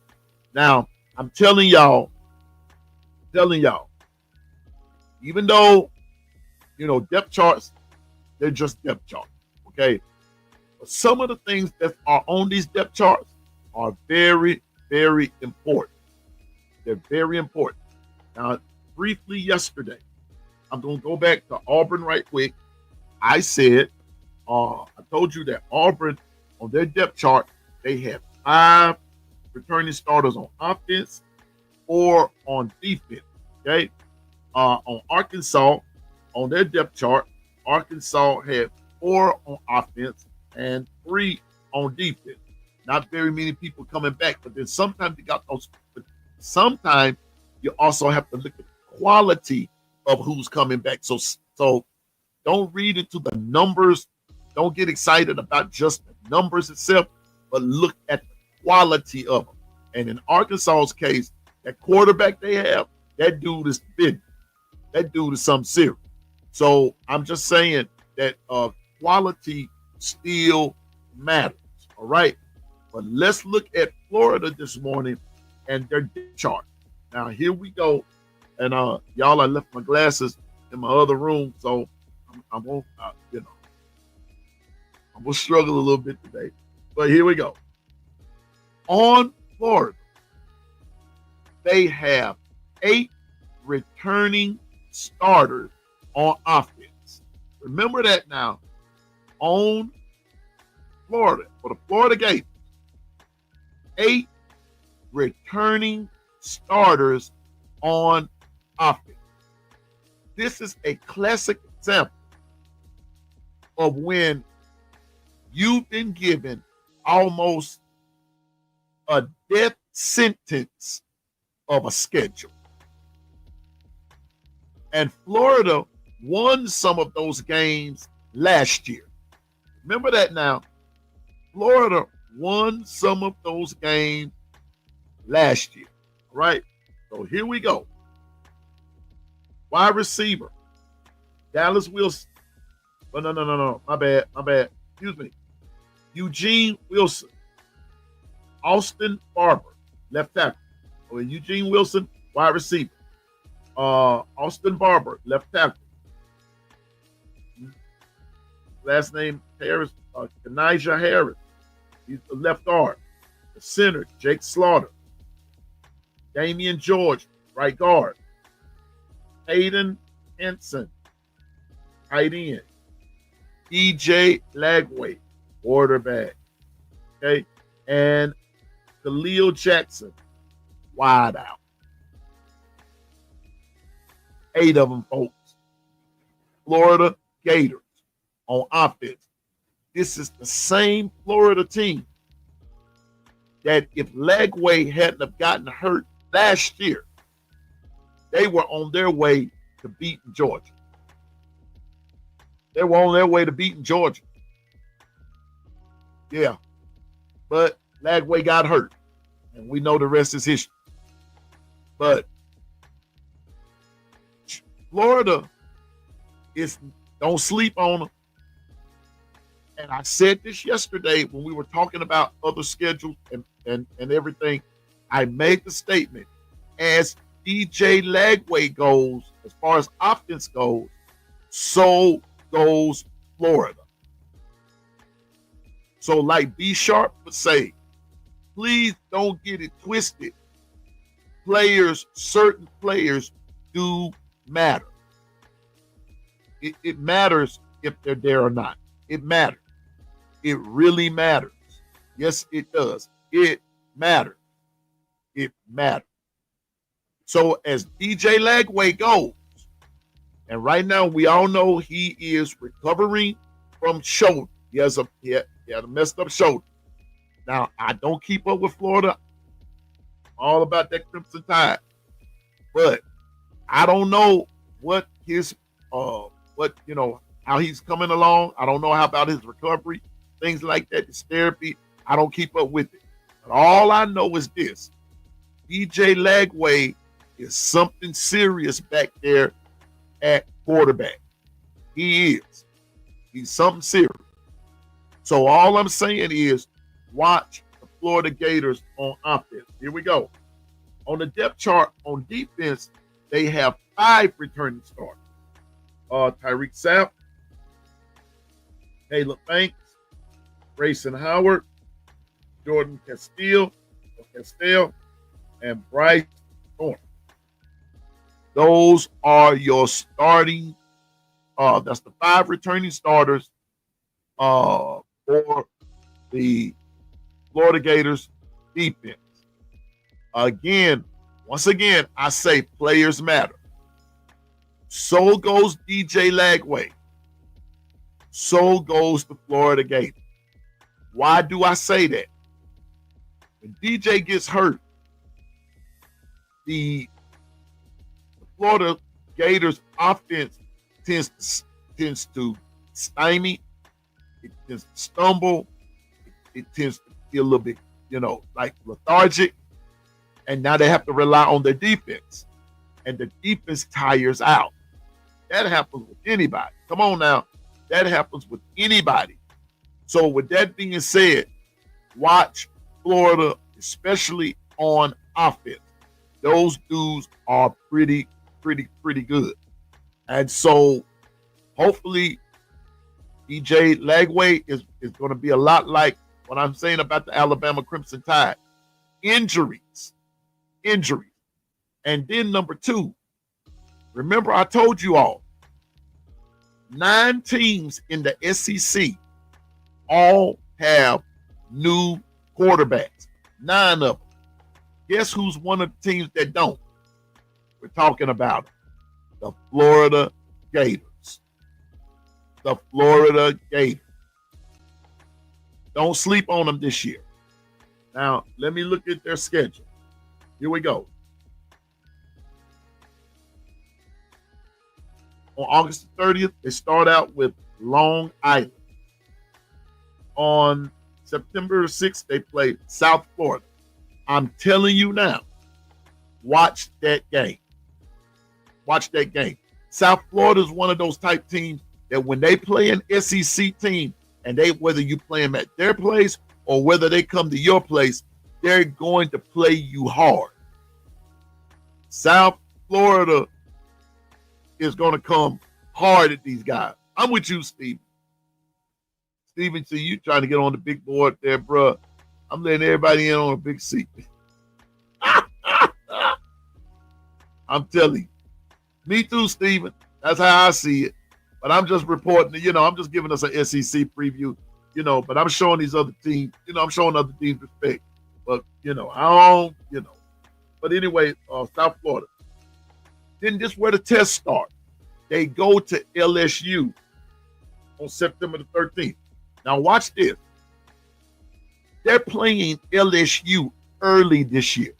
Now, I'm telling y'all, even though, depth charts, they're just depth charts, okay? But some of the things that are on these depth charts are very, very important. They're very important. Now, briefly yesterday, I'm going to go back to Auburn right quick. I said, I told you that Auburn, on their depth chart, they had 5 returning starters on offense, 4 on defense, okay? On Arkansas, on their depth chart, Arkansas had 4 on offense and 3 on defense. Not very many people coming back, but then sometimes you got those. But sometimes you also have to look at the quality of who's coming back. So don't read into the numbers. Don't get excited about just the numbers itself, but look at the quality of them. And in Arkansas's case, that quarterback they have, that dude is big. That dude is something serious. So I'm just saying that quality still matters. All right. But let's look at Florida this morning and their depth chart. Now here we go. And y'all, I left my glasses in my other room, so I'm gonna struggle a little bit today. But here we go. On Florida, they have 8 returning starters on offense. Remember that now. On Florida, for the Florida Gators, 8 returning starters on offense. This is a classic example of when you've been given almost a death sentence of a schedule. And Florida won some of those games last year. Remember that now. Florida won some of those games last year. All right? So here we go. Wide receiver, Dallas Wilson. Oh, no. My bad. Excuse me. Eugene Wilson. Austin Barber, left tackle. Oh, Eugene Wilson, wide receiver. Austin Barber, left tackle. Last name Harris, Kanijah Harris. He's the left guard. The center, Jake Slaughter. Damian George, right guard. Hayden Henson, tight end. DJ Lagway, quarterback. Okay. And Khalil Jackson, wide out. 8 of them, folks. Florida Gators on offense. This is the same Florida team that if Lagway hadn't have gotten hurt last year, they were on their way to beating Georgia. They were on their way to beating Georgia. Yeah. But Lagway got hurt. And we know the rest is history. But Florida don't sleep on them. And I said this yesterday when we were talking about other schedules and everything. I made the statement, as DJ Lagway goes, as far as offense goes, so goes Florida. So like B Sharp would say, please don't get it twisted. Certain players do matter. It matters if they're there or not. It matters. It really matters. Yes, it does. It matters. It matters. So as DJ Lagway goes, and right now we all know he is recovering from shoulder. He had a messed up shoulder. Now, I don't keep up with Florida. All about that Crimson Tide. But I don't know what his what, how he's coming along. I don't know how about his recovery, things like that, his therapy. I don't keep up with it. But all I know is this: DJ Lagway is something serious back there at quarterback. He is. He's something serious. So all I'm saying is watch the Florida Gators on offense. Here we go. On the depth chart on defense, they have 5 returning starters. Tyreek Sapp, Caleb Banks, Grayson Howard, Jordan Castile, and Bryce Thorne. Those are your starting. That's the 5 returning starters for the Florida Gators defense. Once again, I say players matter. So goes DJ Lagway. So goes the Florida Gators. Why do I say that? When DJ gets hurt, the Florida Gators offense tends to stymie. It tends to stumble. It tends to be a little bit, like lethargic. And now they have to rely on their defense. And the defense tires out. That happens with anybody. Come on now. That happens with anybody. So with that being said, watch Florida, especially on offense. Those dudes are pretty good. And so hopefully DJ Lagway is going to be a lot like what I'm saying about the Alabama Crimson Tide. Injuries. And then number 2, remember I told you all, 9 teams in the SEC all have new quarterbacks. 9 of them. Guess who's one of the teams that don't? We're talking about the Florida Gators. The Florida Gators. Don't sleep on them this year. Now, let me look at their schedule. Here we go. On August 30th, they start out with Long Island. On September 6th, they play South Florida. I'm telling you now, watch that game. Watch that game. South Florida is one of those type teams that when they play an SEC team, and whether you play them at their place or whether they come to your place, they're going to play you hard. South Florida is going to come hard at these guys. I'm with you, Steven. Steven, see you trying to get on the big board there, bro. I'm letting everybody in on a big seat. I'm telling you. Me too, Steven. That's how I see it. But I'm just reporting, I'm just giving us an SEC preview, but I'm showing these other teams, I'm showing other teams respect. But, I don't. But anyway, South Florida. Then this is where the tests start. They go to LSU on September the 13th. Now watch this. They're playing LSU early this year.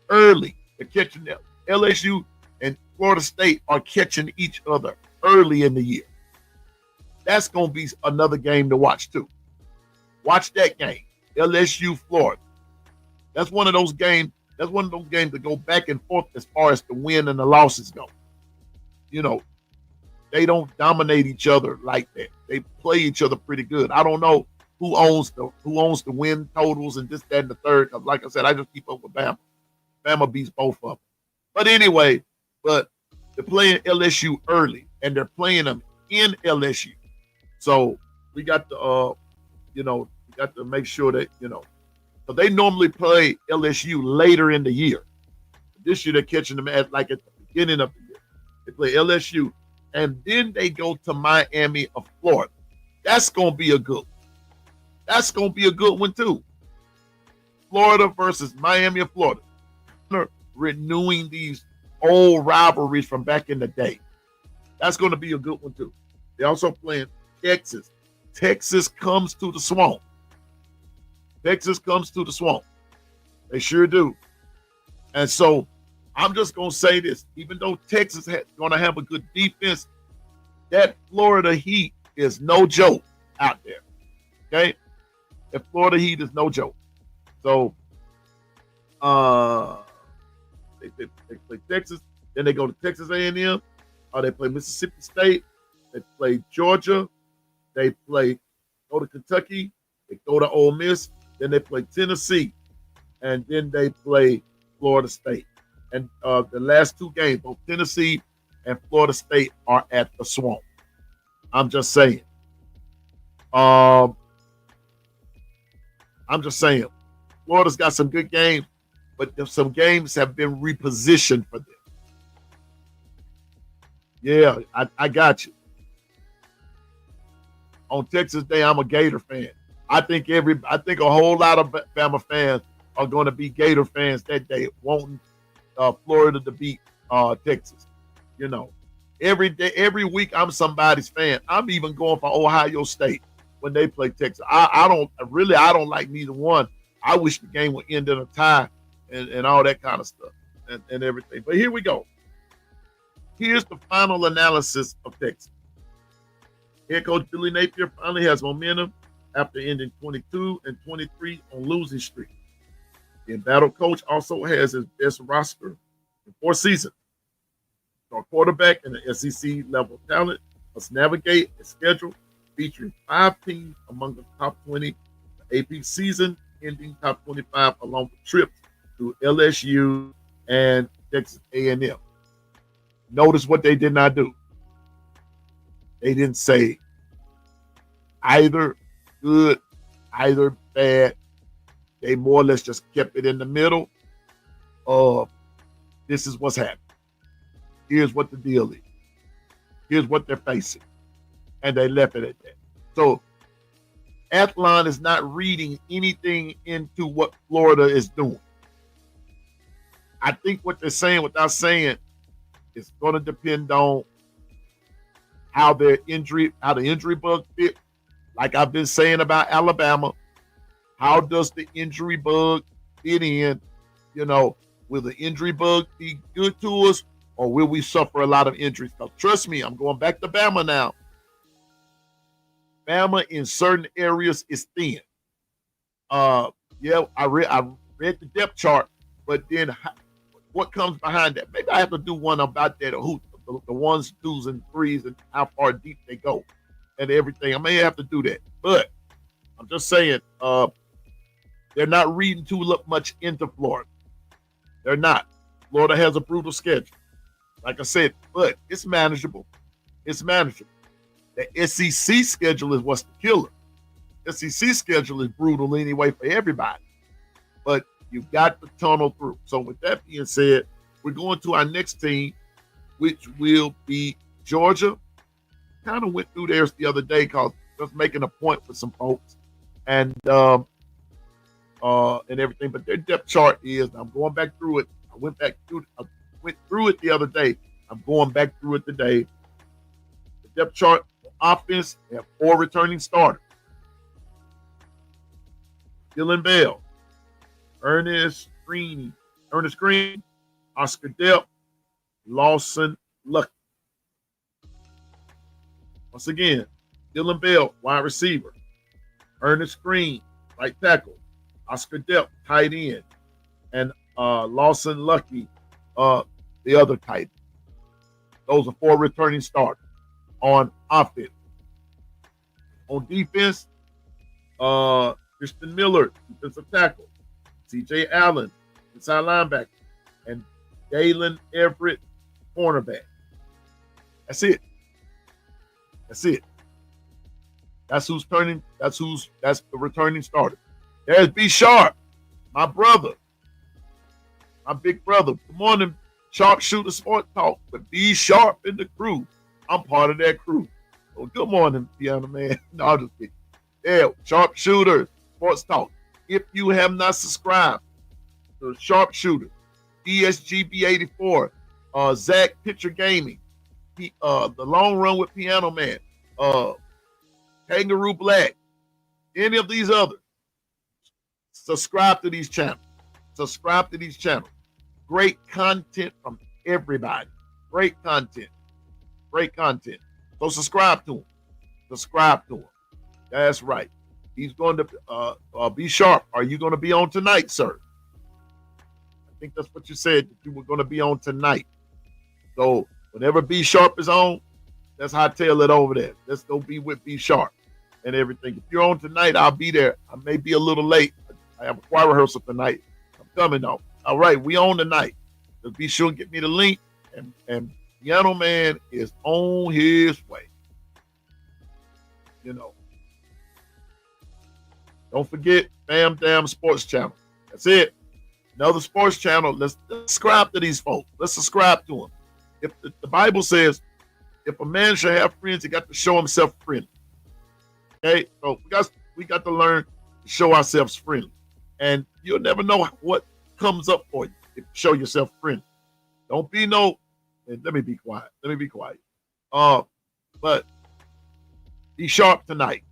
Early. They're catching them. LSU and Florida State are catching each other early in the year. That's going to be another game to watch too. Watch that game. LSU, Florida. That's one of those games. That's one of those games that go back and forth as far as the win and the losses go. They don't dominate each other like that. They play each other pretty good. I don't know who owns the win totals and this, that, and the third. Like I said, I just keep up with Bama. Bama beats both of them. But anyway, they're playing LSU early, and they're playing them in LSU. So we got to, we got to make sure that, so they normally play LSU later in the year. This year they're catching them at the beginning of the year. They play LSU, and then they go to Miami of Florida. That's going to be a good one. That's going to be a good one too. Florida versus Miami of Florida. Renewing these old rivalries from back in the day. That's going to be a good one too. They're also playing Texas. Texas comes to the swamp. Texas comes to the swamp. They sure do. And so I'm just going to say this. Even though Texas is going to have a good defense, that Florida Heat is no joke out there. Okay? That Florida Heat is no joke. So, they play Texas. Then they go to Texas A&M. They play Mississippi State. They play Georgia. They go to Kentucky. They go to Ole Miss. Then they play Tennessee. And then they play Florida State. And the last two games, both Tennessee and Florida State are at the Swamp. I'm just saying. I'm just saying. Florida's got some good games, but some games have been repositioned for them. Yeah, I got you. On Texas Day, I'm a Gator fan. I think a whole lot of Bama fans are going to be Gator fans that day, wanting Florida to beat Texas. You know, every week I'm somebody's fan. I'm even going for Ohio State when they play Texas. I don't like neither one. I wish the game would end in a tie and all that kind of stuff and everything. But here we go. Here's the final analysis of Texas. Head coach Billy Napier finally has momentum after ending 22 and 23 on losing streak. The embattled coach also has his best roster in 4 seasons. Our quarterback and the SEC level talent must navigate a schedule featuring 5 teams among the top 20, the AP season ending top 25, along with trips to LSU and Texas A&M. Notice what they did not do. They didn't say either good, either bad. They more or less just kept it in the middle of this is what's happening. Here's what the deal is. Here's what they're facing. And they left it at that. So Athlon is not reading anything into what Florida is doing. I think what they're saying without saying is going to depend on how the injury bug fit. Like I've been saying about Alabama, how does the injury bug fit in? You know, will the injury bug be good to us, or will we suffer a lot of injuries? Because trust me, I'm going back to Bama now. Bama in certain areas is thin. Yeah, I read the depth chart, but then what comes behind that? Maybe I have to do one about that, the ones, twos, and threes, and how far deep they go, and everything. I may have to do that, but I'm just saying, they're not reading too much into Florida. They're not. Florida has a brutal schedule, like I said, but it's manageable. It's manageable. The SEC schedule is what's the killer. SEC schedule is brutal anyway for everybody, but you've got to tunnel through. So with that being said, we're going to our next team, which will be Georgia. Kind of went through theirs the other day because just making a point for some folks and everything. But their depth chart is, I'm going back through it. I went through it the other day. I'm going back through it today. The depth chart offense, they have 4 returning starters. Dylan Bell, Ernest Green, Oscar Delp, Lawson Lucky. Once again, Dylan Bell, wide receiver. Ernest Green, right tackle. Oscar Delp, tight end. And Lawson Lucky, the other tight end. Those are 4 returning starters on offense. On defense, Christian Miller, defensive tackle. C.J. Allen, inside linebacker. And Dalen Everett, cornerback. That's it. That's the returning starter. There's B Sharp, my brother, my big brother. Good morning, Sharpshooter Sport Talk with B Sharp and the crew. I'm part of that crew. Well, good morning, Piano Man. No, I'm just kidding. Yeah, Sharpshooter Sports Talk. If you have not subscribed to Sharpshooter, DSGB84, Zach Pitcher Gaming, the Long Run with Piano Man, Kangaroo Black, any of these others, subscribe to these channels. Great content from everybody. Great content. Great content. So subscribe to him. Subscribe to him. That's right. He's going to be sharp. Are you going to be on tonight, sir? I think that's what you said, that you were going to be on tonight. So whenever B Sharp is on, that's how I tell it over there. Let's go be with B Sharp and everything. If you're on tonight, I'll be there. I may be a little late. I have a choir rehearsal tonight. I'm coming though. All right, we on tonight. So be sure and get me the link. And Piano Man is on his way. You know. Don't forget Bam Damn Sports Channel. That's it. Another sports channel. Let's subscribe to these folks. Let's subscribe to them. If the Bible says, if a man shall have friends, he got to show himself friendly. Okay, so we got to learn to show ourselves friendly, and you'll never know what comes up for you if you show yourself friendly. Don't be no. And let me be quiet. But be sharp tonight.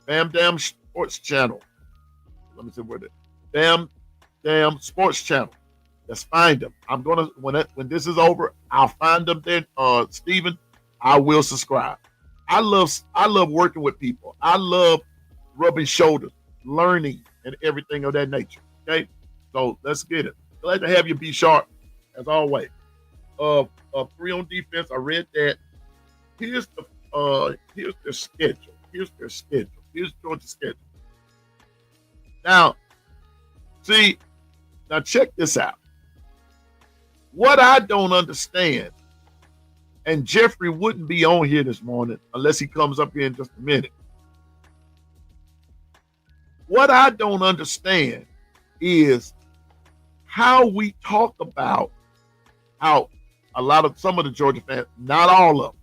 Bam Damn Sports Channel. Let me see where the Bam Damn Sports Channel. Let's find them. I'm gonna when this is over, I'll find them then. Stephen, I will subscribe. I love working with people. I love rubbing shoulders, learning, and everything of that nature. Okay, so let's get it. Glad to have you, be sharp, as always. 3 on defense. I read that. Here's their schedule. Here's Georgia's schedule. Now check this out. What I don't understand, and Jeffrey wouldn't be on here this morning unless he comes up here in just a minute. What I don't understand is how we talk about how some of the Georgia fans, not all of them,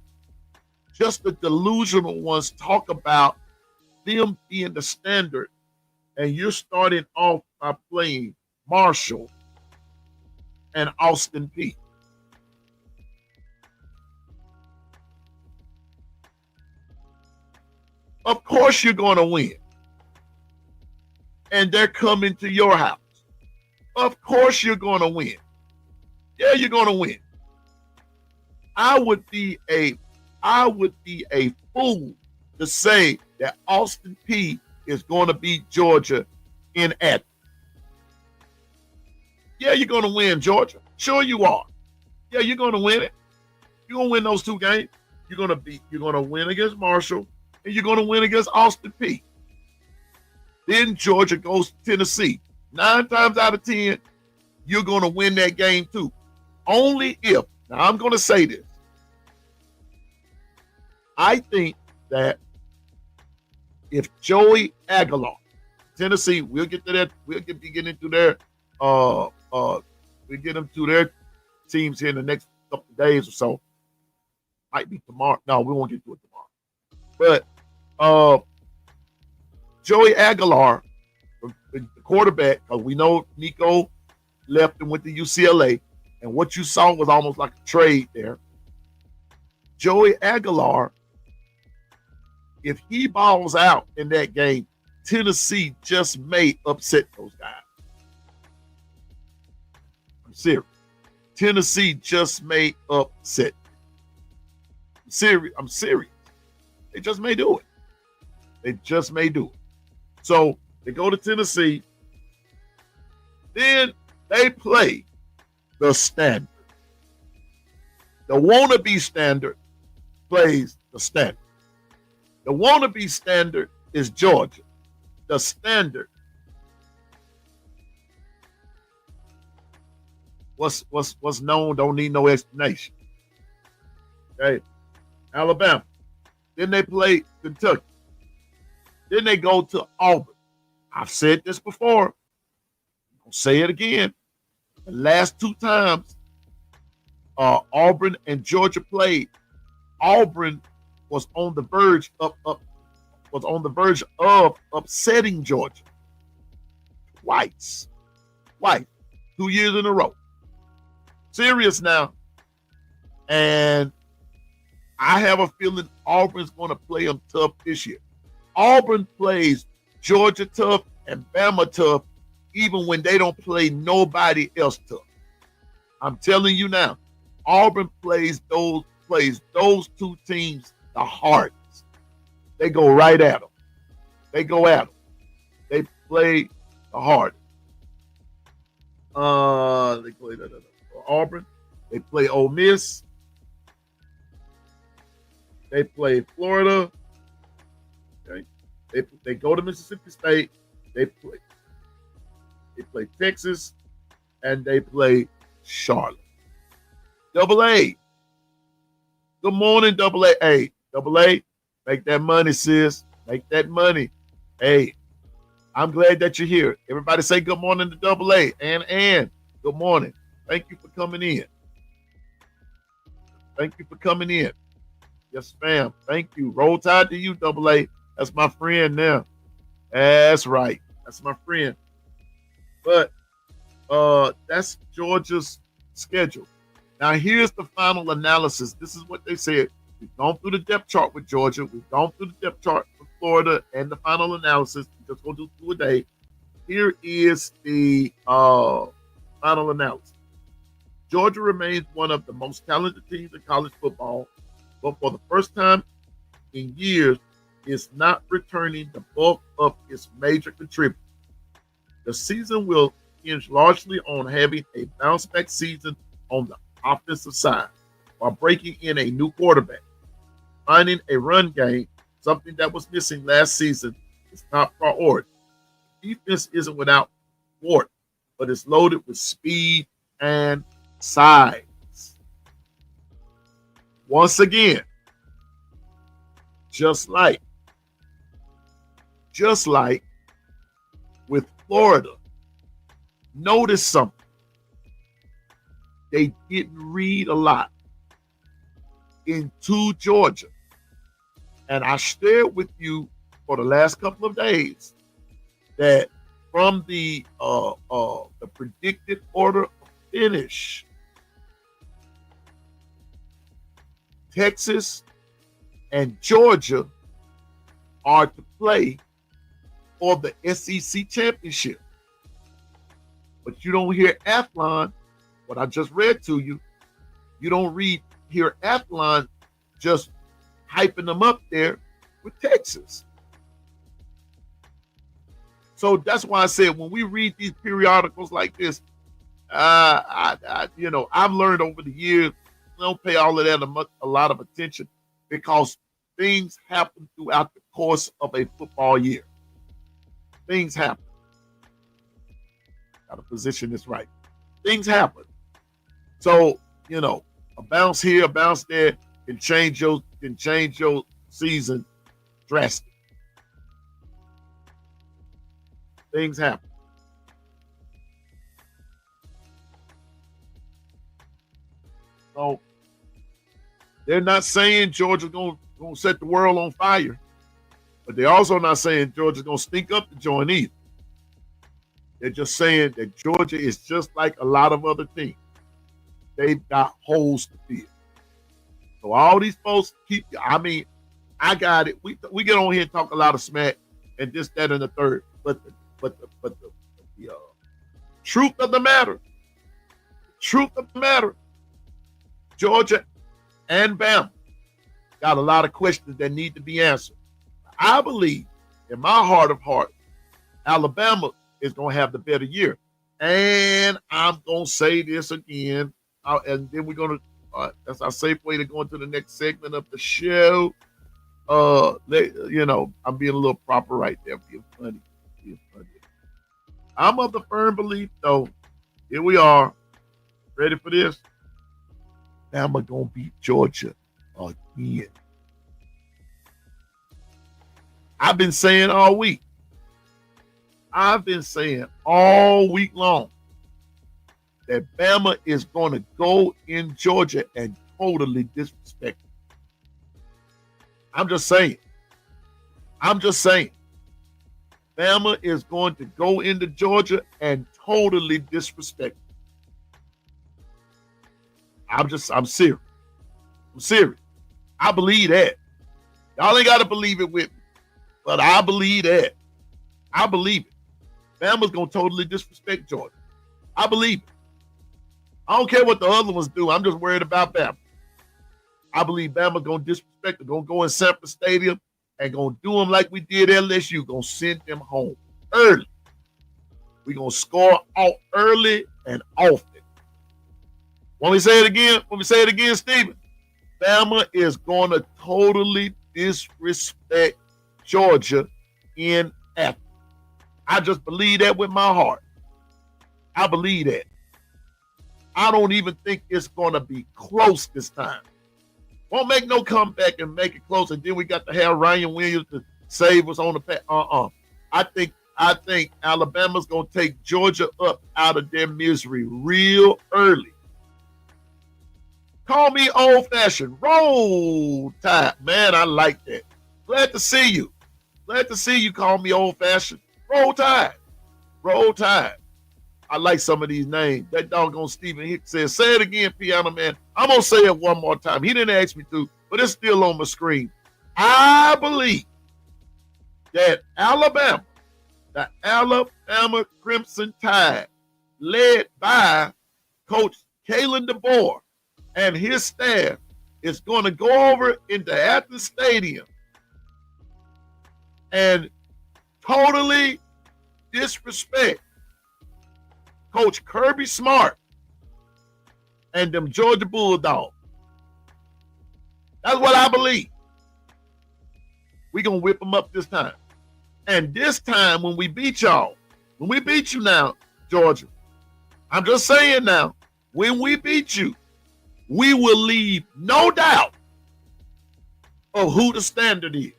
just the delusional ones, talk about them being the standard, and you're starting off by playing Marshall and Austin Peay. Of course you're going to win. And they're coming to your house. Of course you're going to win. Yeah, you're going to win. I would be a fool to say that Austin Peay is going to beat Georgia in Athens. Yeah, you're going to win, Georgia. Sure you are. Yeah, you're going to win it. You're going to win those 2 games. You're going to win against Marshall, and you're going to win against Austin Peay. Then Georgia goes to Tennessee. 9 times out of 10, you're going to win that game too. Only if, now I'm going to say this. I think that if Joey Aguilar, Tennessee, we'll get to that. We'll be getting into their we'll get them to their teams here in the next couple of days or so. Might be tomorrow. No, we won't get to it tomorrow. But Joey Aguilar, the quarterback, because we know Nico left and went to UCLA, and what you saw was almost like a trade there. Joey Aguilar, if he balls out in that game, Tennessee just may upset those guys. I'm serious. Tennessee just may upset. I'm serious. They just may do it. So they go to Tennessee. Then they play the standard. The wannabe standard plays the standard. The wannabe standard is Georgia. The standard. What's known don't need no explanation. Okay. Alabama. Then they play Kentucky. Then they go to Auburn. I've said this before. I'll say it again. The last 2 times Auburn and Georgia played, Auburn was on the verge of upsetting Georgia. Twice. 2 years in a row. Serious now. And I have a feeling Auburn's going to play them tough this year. Auburn plays Georgia tough and Bama tough, even when they don't play nobody else tough. I'm telling you now, Auburn plays those two teams the hardest. They go right at them. They go at them. They play the hardest. They play Auburn. They play Ole Miss. They play Florida. Okay. They go to Mississippi State. They play Texas, and they play Charlotte. Double A. Good morning, Double A. Hey, Double A, make that money, sis. Make that money. Hey, I'm glad that you're here. Everybody say good morning to Double A. And good morning. Thank you for coming in. Thank you for coming in. Yes, ma'am. Thank you. Roll Tide to you, Double A. That's my friend now. That's right. That's my friend. But that's Georgia's schedule. Now, here's the final analysis. This is what they said. We've gone through the depth chart with Georgia. We've gone through the depth chart with Florida and the final analysis. We're just going to do two a day. Here is the final analysis. Georgia remains one of the most talented teams in college football, but for the first time in years, is not returning the bulk of its major contributors. The season will hinge largely on having a bounce-back season on the offensive side while breaking in a new quarterback. Finding a run game, something that was missing last season, is top priority. Defense isn't without Ward, but it's loaded with speed and size. Once again, just like with Florida, notice something. They didn't read a lot into Georgia. And I shared with you for the last couple of days that from the predicted order of finish, Texas and Georgia are to play for the SEC championship. But you don't hear Athlon, what I just read to you, you don't hear Athlon just hyping them up there with Texas. So that's why I said when we read these periodicals like this, I've learned over the years, don't pay all of that a lot of attention because things happen throughout the course of a football year. Things happen. Got to position this right. Things happen. So, a bounce here, a bounce there can change your season drastically. Things happen. So they're not saying Georgia's gonna set the world on fire, but they're also not saying Georgia's gonna stink up the joint either. They're just saying that Georgia is just like a lot of other teams. They've got holes to fill. So all these folks I got it. We get on here and talk a lot of smack and this, that, and the third. But the truth of the matter, Georgia and Bama got a lot of questions that need to be answered. I believe, in my heart of hearts, Alabama is going to have the better year. And I'm going to say this again, and then we're going to, that's our safe way to go into the next segment of the show. I'm being a little proper right there, being funny. I'm of the firm belief, though, here we are, ready for this? Bama going to beat Georgia again. I've been saying all week long that Bama is going to go in Georgia and totally disrespect it. I'm just saying. Bama is going to go into Georgia and totally disrespect it. I'm serious. I believe that. Y'all ain't got to believe it with me, but I believe that. I believe it. Bama's going to totally disrespect Georgia. I believe it. I don't care what the other ones do. I'm just worried about Bama. I believe Bama's going to disrespect them, going to go in Sanford Stadium and going to do them like we did LSU, going to send them home early. We're going to score out early and often. When we say it again, Stephen, Bama is going to totally disrespect Georgia in Athens. I just believe that with my heart. I believe that. I don't even think it's going to be close this time. Won't make no comeback and make it close, and then we got to have Ryan Williams to save us on the pack. I think Alabama's going to take Georgia up out of their misery real early. Call me old-fashioned. Roll Tide. Man, I like that. Glad to see you. Glad to see you call me old-fashioned. Roll Tide. Roll Tide. I like some of these names. That doggone Stephen Hicks says, say it again, Piano Man. I'm going to say it one more time. He didn't ask me to, but it's still on my screen. I believe that Alabama, the Alabama Crimson Tide, led by Coach Kalen DeBoer and his staff, is going to go over into Athens Stadium and totally disrespect Coach Kirby Smart and them Georgia Bulldogs. That's what I believe. We're going to whip them up this time. And this time when we beat y'all, when we beat you now, Georgia, I'm just saying now, when we beat you, we will leave no doubt of who the standard is.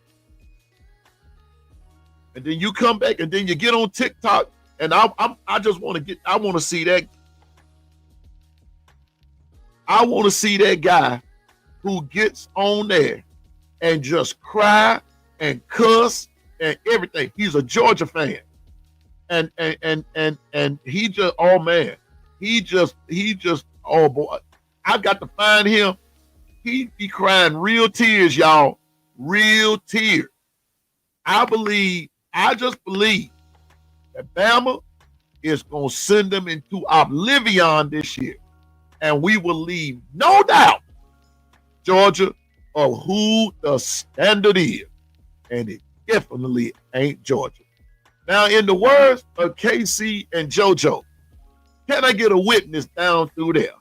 And then you come back and then you get on TikTok, and I just want to see that. I want to see that guy who gets on there and just cry and cuss and everything. He's a Georgia fan. And he just, oh man, he just, oh boy. I've got to find him. He be crying real tears, y'all. Real tears. I just believe that Bama is going to send them into oblivion this year. And we will leave no doubt, Georgia, of who the standard is. And it definitely ain't Georgia. Now, in the words of KC and JoJo, can I get a witness down through there?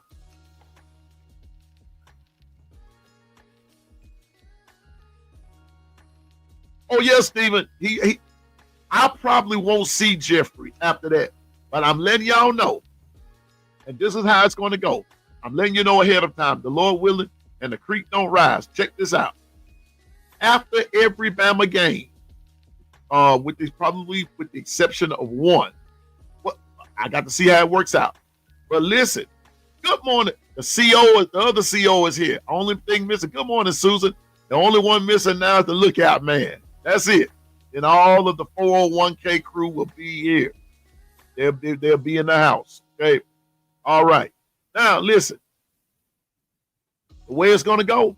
Oh, yes, Stephen. I probably won't see Jeffrey after that. But I'm letting y'all know. And this is how it's going to go. I'm letting you know ahead of time. The Lord willing and the creek don't rise. Check this out. After every Bama game, with the exception of one, I got to see how it works out. But listen, good morning. The other CO is here. Only thing missing. Good morning, Susan. The only one missing now is the lookout man. That's it. And all of the 401k crew will be here. They'll be in the house. Okay. All right. Now listen. The way it's gonna go,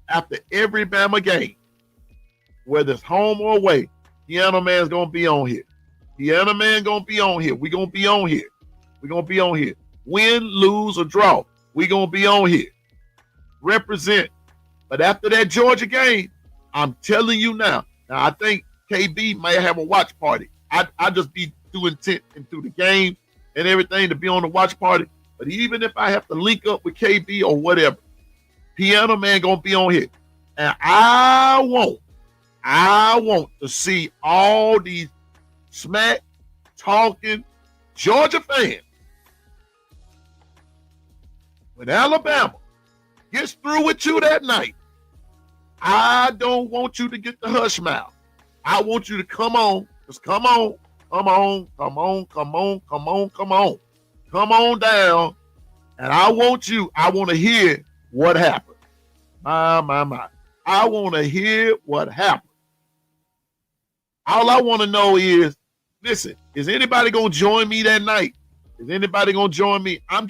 after every Bama game, whether it's home or away, Piano Man's gonna be on here. Piano Man gonna be on here. We're gonna be on here. We're gonna be on here. Win, lose, or draw, we're gonna be on here. Represent. But after that Georgia game, I'm telling you now. Now I think KB might have a watch party. I just be too intent into the game and everything to be on the watch party. But even if I have to link up with KB or whatever, Piano Man gonna be on here. And I want to see all these smack talking Georgia fans. When Alabama gets through with you that night, I don't want you to get the hush mouth. I want you to come on. Just come on. Come on. Come on. Come on. Come on. Come on. Come on down. And I want to hear what happened. My. I want to hear what happened. All I want to know is, listen, is anybody going to join me that night? Is anybody going to join me? I'm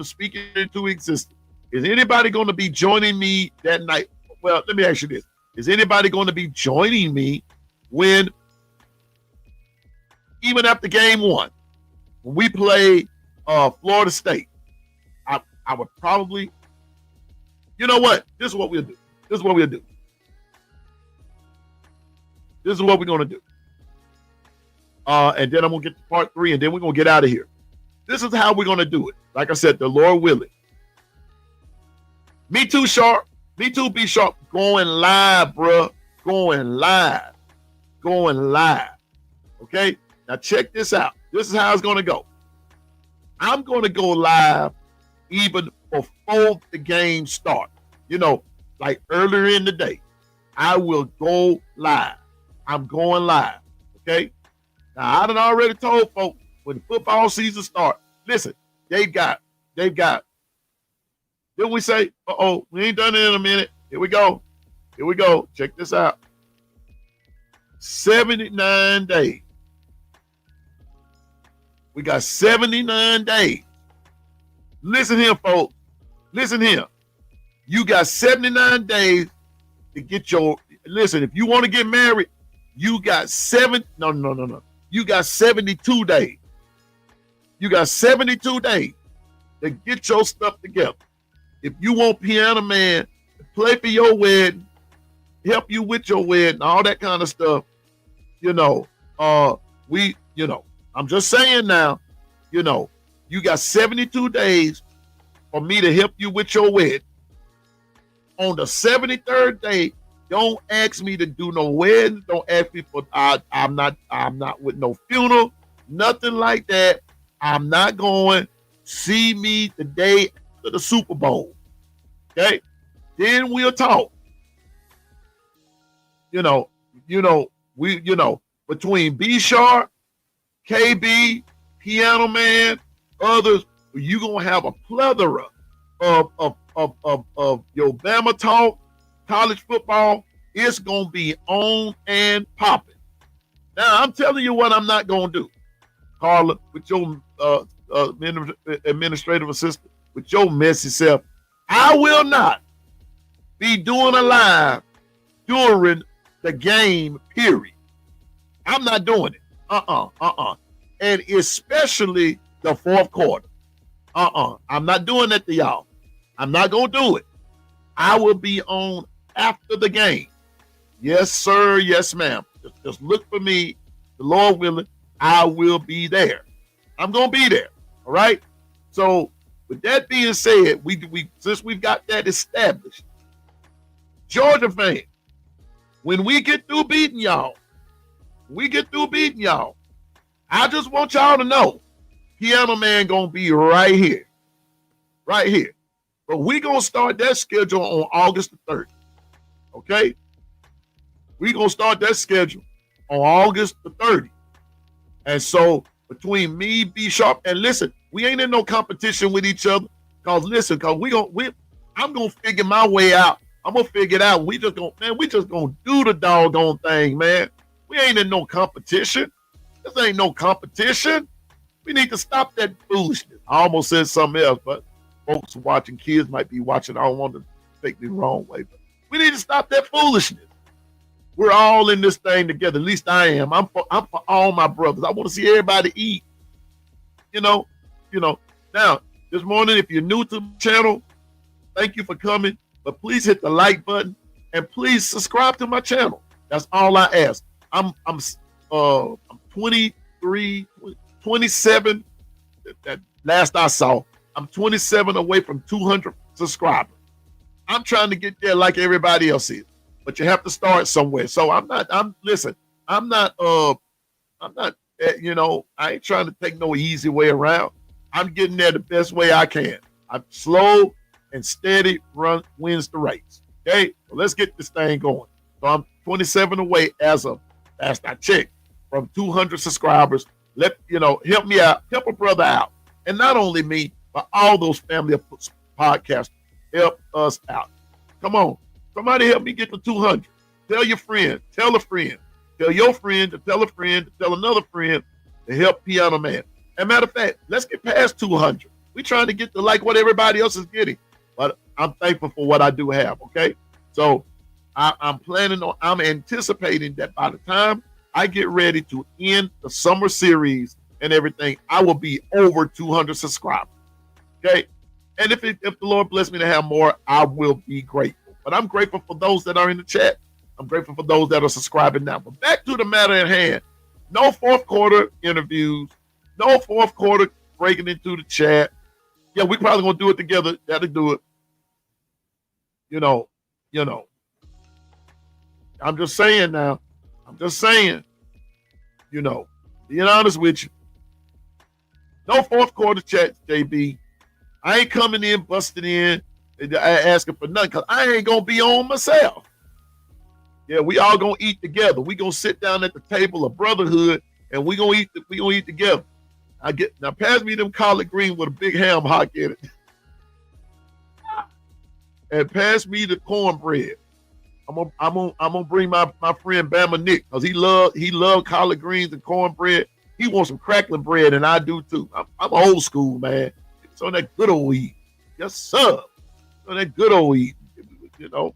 speaking into existence. Is anybody going to be joining me that night? Well, let me ask you this. Is anybody going to be joining me when, even after game one, when we play Florida State, I would probably, you know what? This is what we'll do. This is what we'll do. This is what we're going to do. And then I'm going to get to part 3, and then we're going to get out of here. This is how we're going to do it. Like I said, the Lord willing. Me too, Sharp. Me too, B Sharp. Going live, bruh. Going live. Going live. Okay? Now check this out. This is how it's going to go. I'm going to go live even before the game starts. You know, like earlier in the day. I will go live. I'm going live. Okay? Now, I done already told folks when the football season starts, listen, they've got, didn't we say, we ain't done it in a minute. Here we go. Check this out. 79 days. We got 79 days. Listen here, folks. Listen here. You got 79 days to get listen, if you want to get married, you got no. You got 72 days. You got 72 days to get your stuff together. If you want Piano Man to play for your wedding, help you with your wedding, all that kind of stuff, I'm just saying now, you got 72 days for me to help you with your wedding. On the 73rd day, don't ask me to do no wedding. Don't ask me for, I'm not with no funeral, nothing like that. I'm not going. See me the day after the Super Bowl. Okay? Then we'll talk. Between B Sharp, KB, Piano Man, others, you're gonna have a plethora of your Bama talk, college football. It's gonna be on and popping. Now I'm telling you what I'm not gonna do, Carla, with your administrative assistant, with your messy self. I will not be doing a live during the game, period. I'm not doing it. And especially the fourth quarter. I'm not doing that to y'all. I'm not going to do it. I will be on after the game. Yes, sir. Yes, ma'am. Just look for me. The Lord willing, I will be there. I'm going to be there. All right? So, with that being said, we since we've got that established, Georgia fans, when we get through beating y'all, I just want y'all to know, Piano Man gonna be right here. But we gonna start that schedule on August the 30th. Okay? We gonna start that schedule on August the 30th. And so between me, B Sharp, and listen, we ain't in no competition with each other. I'm gonna figure my way out. I'm gonna figure it out. We just gonna do the doggone thing, man. We ain't in no competition. This ain't no competition. We need to stop that foolishness. I almost said something else, but folks watching, kids might be watching. I don't want to take me the wrong way, but we need to stop that foolishness. We're all in this thing together. At least I am. I'm for all my brothers. I want to see everybody eat. Now, this morning, if you're new to the channel, thank you for coming. But please hit the like button and please subscribe to my channel. That's all I ask. I'm 27. That last I saw, I'm 27 away from 200 subscribers. I'm trying to get there like everybody else is, but you have to start somewhere. So I ain't trying to take no easy way around. I'm getting there the best way I can. I'm slow and steady wins the race. Okay, well, let's get this thing going. So I'm 27 away as of last I checked from 200 subscribers. Help me out, help a brother out, and not only me, but all those family of podcasts. Help us out. Come on, somebody help me get to 200. Tell your friend, tell a friend, tell your friend to tell a friend to tell another friend to help Piano Man. As a matter of fact, let's get past 200. We're trying to get to like what everybody else is getting, but I'm thankful for what I do have. Okay, so I'm anticipating that by the time I get ready to end the summer series and everything, I will be over 200 subscribers. Okay, And if the Lord bless me to have more, I will be grateful. But I'm grateful for those that are in the chat. I'm grateful for those that are subscribing now. But back to the matter at hand. No fourth quarter interviews. No fourth quarter breaking into the chat. Yeah, we probably going to do it together. That'll do it. You know. I'm just saying now. I'm just saying. Being honest with you. No fourth quarter chat, JB. I ain't coming in, busting in, asking for nothing, because I ain't going to be on myself. Yeah, we all going to eat together. We going to sit down at the table of brotherhood, and we going to eat together. Now pass me them collard greens with a big ham hock in it. And pass me the cornbread. I'm gonna bring my friend Bama Nick, because he love collard greens and cornbread. He wants some crackling bread, and I do too. I'm old school, man. It's on that good old eat. Yes, sir. On that good old eat. Some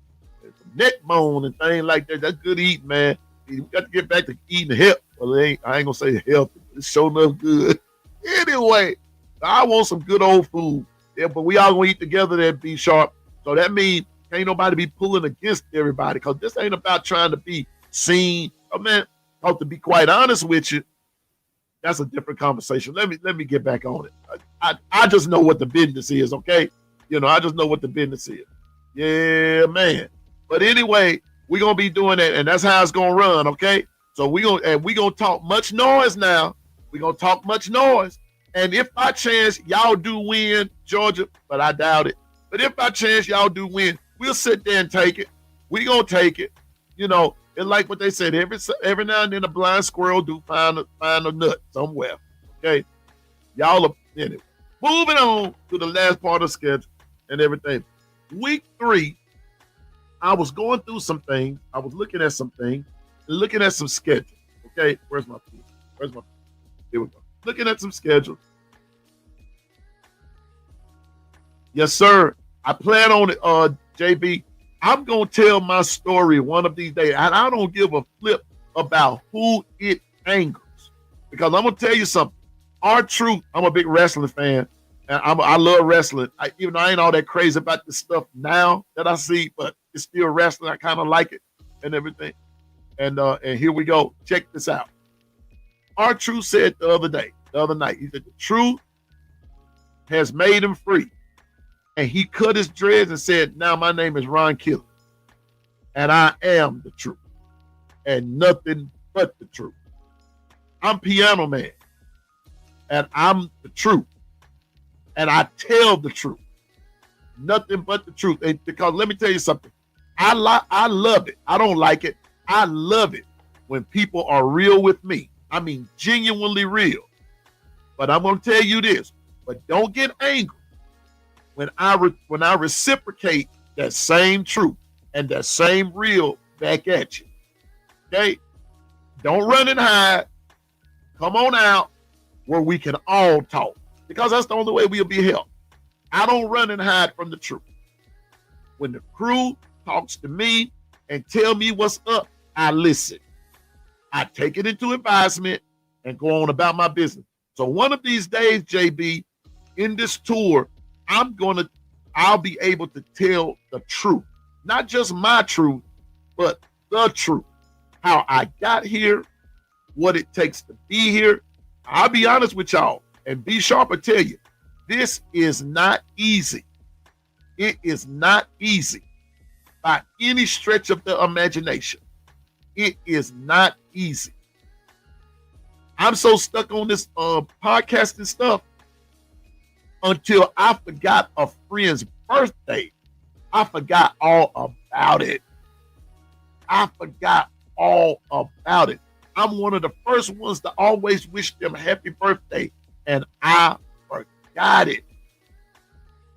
neck bone and things like that. That's good eating, man. We got to get back to eating healthy. Well, I ain't gonna say healthy, but it's sure enough good. Anyway, I want some good old food. Yeah, but we all gonna eat together at B Sharp. So that means ain't nobody be pulling against everybody, because this ain't about trying to be seen. Oh man, to be quite honest with you, that's a different conversation. Let me get back on it. I just know what the business is, okay? I just know what the business is. Yeah, man. But anyway, we're gonna be doing that, and that's how it's gonna run, okay? So we gonna talk much noise now. We're gonna talk much noise. And if by chance y'all do win, Georgia, but I doubt it. But if by chance y'all do win, we'll sit there and take it. We gonna take it. It's like what they said. Every now and then a blind squirrel do find a nut somewhere. Okay, y'all are in it. Moving on to the last part of the schedule and everything. Week 3, I was going through some things. I was looking at some things, looking at some schedules. Okay, where's my food? Here we go. Looking at some schedules. Yes, sir. I plan on it, JB. I'm going to tell my story one of these days, and I don't give a flip about who it angers, because I'm going to tell you something. R-Truth, I'm a big wrestling fan, and I love wrestling. Even though I ain't all that crazy about this stuff now that I see, but it's still wrestling. I kind of like it and everything. And here we go. Check this out. R-Truth said the other night, he said, the truth has made him free. And he cut his dreads and said, now my name is Ron Killer. And I am the truth. And nothing but the truth. I'm Piano Man. And I'm the truth. And I tell the truth. Nothing but the truth. And because let me tell you something. I love it. I don't like it. I love it when people are real with me. I mean, genuinely real. But I'm going to tell you this. But don't get angry when I reciprocate that same truth and that same real back at you. Okay? Don't run and hide. Come on out where we can all talk, because that's the only way we'll be helped. I don't run and hide from the truth. When the crew talks to me and tell me what's up, I listen. I take it into advisement and go on about my business. So one of these days, JB, in this tour, I'll be able to tell the truth. Not just my truth, but the truth. How I got here, what it takes to be here. I'll be honest with y'all, and B Sharp will tell you, this is not easy. It is not easy by any stretch of the imagination. It is not easy. I'm so stuck on this podcasting stuff until I forgot a friend's birthday. I forgot all about it. I'm one of the first ones to always wish them happy birthday, and I forgot it.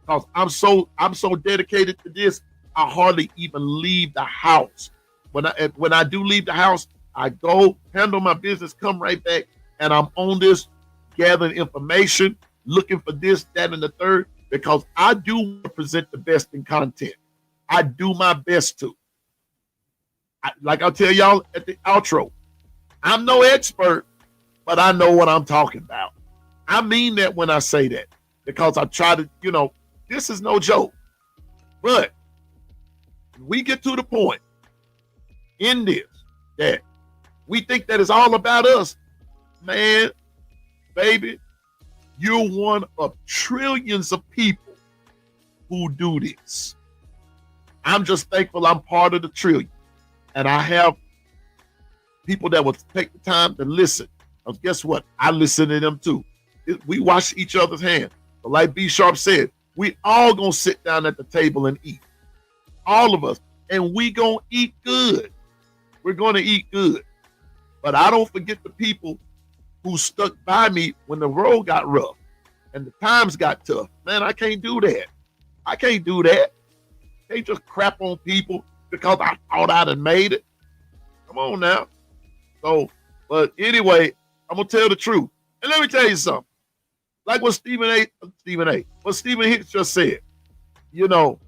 Because I'm so dedicated to this, I hardly even leave the house. When I do leave the house, I go handle my business, come right back, and I'm on this gathering information, looking for this, that, and the third, because I do present the best in content. I do my best to. Like I'll tell y'all at the outro, I'm no expert, but I know what I'm talking about. I mean that when I say that, because I try to, This is no joke. But we get to the point in this that we think that it's all about us, man, baby, you're one of trillions of people who do this. I'm just thankful I'm part of the trillion. And I have people that will take the time to listen. Because guess what? I listen to them too. We wash each other's hands. But like B Sharp said, we all gonna sit down at the table and eat. All of us. And we gonna eat good. We're gonna eat good. But I don't forget the people who stuck by me when the road got rough and the times got tough. Man, I can't do that. I can't do that. Can't just crap on people because I thought I'd have made it. Come on now. So, but anyway, I'm gonna tell the truth. And let me tell you something. Like what Stephen Hicks just said. You know,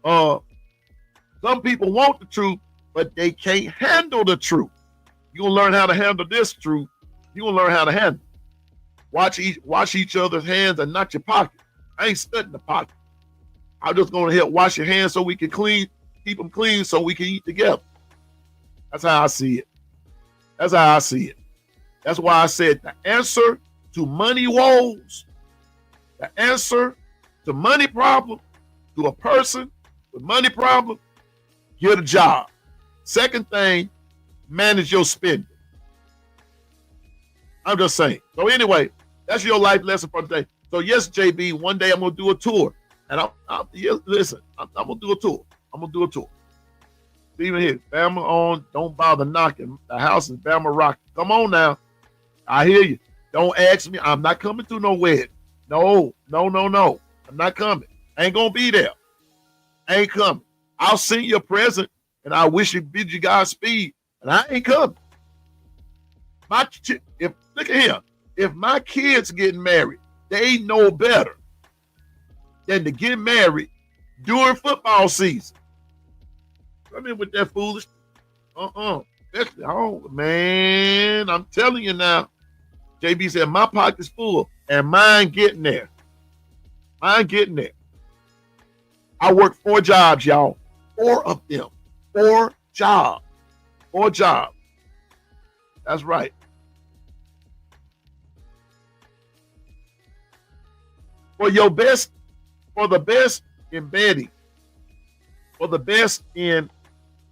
some people want the truth, but they can't handle the truth. You're gonna learn how to handle this truth. You're gonna learn how to handle it. Wash each other's hands and not your pocket. I ain't studying the pocket. I'm just gonna help wash your hands so we can keep them clean so we can eat together. That's how I see it. That's how I see it. That's why I said the answer to money woes, the answer to money problem, to a person with money problem, get a job. Second thing, manage your spending. I'm just saying. So anyway, that's your life lesson for today. So yes, JB, one day I'm gonna do a tour, and I'm gonna do a tour. I'm gonna do a tour. Stephen here, Bama on. Don't bother knocking. The house is Bama rock. Come on now. I hear you. Don't ask me. I'm not coming to no wedding. No. I'm not coming. I ain't gonna be there. I ain't coming. I'll send you a present, and I wish you bid you Godspeed, and I ain't coming. Look at here. If my kids get married, they know better than to get married during football season. Come in with that foolish. Man, I'm telling you now. JB said my pocket's full and mine getting there. Mine getting there. I work 4 jobs, y'all. 4 of them. 4 jobs. 4 jobs. That's right. For the best in bedding, for the best in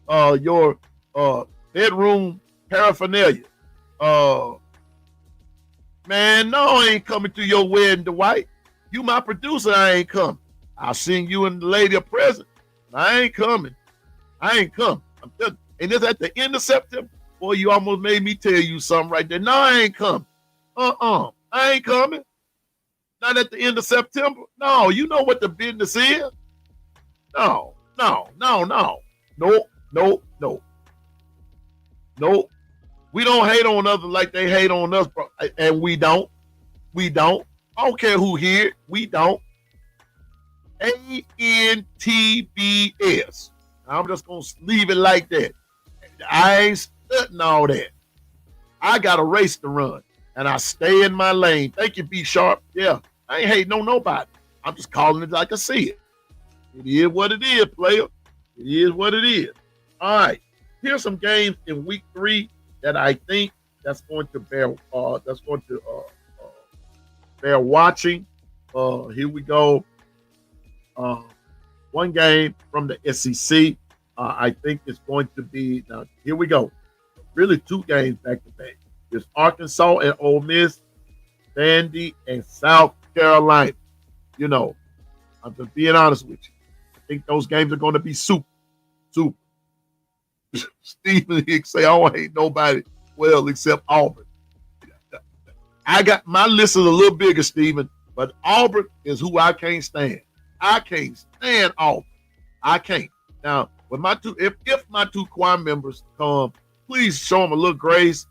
your bedroom paraphernalia. Man, no, I ain't coming to your wedding, Dwight. You my producer, I ain't coming. I'll send you and the lady a present. I ain't coming. I'm telling you. And it's at the end of September. Boy, you almost made me tell you something right there. No, I ain't coming. I ain't coming. Not at the end of September. No, you know what the business is. No. We don't hate on others like they hate on us, bro. And we don't. I don't care who here. We don't. ANTBS. I'm just going to leave it like that. I ain't studying all that. I got a race to run, and I stay in my lane. Thank you, B Sharp. Yeah, I ain't hating on nobody. I'm just calling it like I see it. It is what it is, player. It is what it is. All right. Here's some games in week 3 that I think that's going to bear watching. Here we go. One game from the SEC. I think it's going to be now. Here we go. Really 2 games back to back. There's Arkansas and Ole Miss, Vandy and South Carolina. You know, I'm just being honest with you. I think those games are going to be super. Stephen Hicks say, I don't hate nobody well except Auburn. I got my list is a little bigger, Stephen, but Auburn is who I can't stand. I can't stand Auburn. I can't. Now, with if my 2 choir members come, please show them a little grace,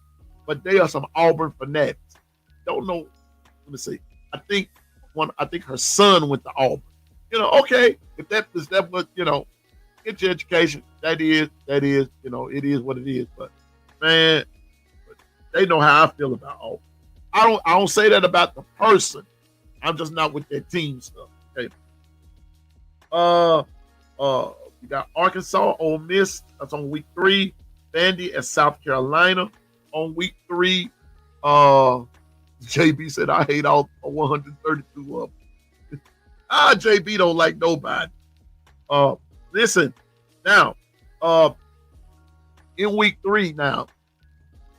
but they are some Auburn fanatics. Don't know. Let me see. I think her son went to Auburn. You know, okay, if that what, you know, get your education. That is, you know, it is what it is. But man, they know how I feel about Auburn. I don't say that about the person. I'm just not with that team stuff. Okay. We got Arkansas, Ole Miss. That's on week 3. Vandy and South Carolina on week 3. JB said, I hate all 132 of them. JB don't like nobody. Listen, now, in week 3 now,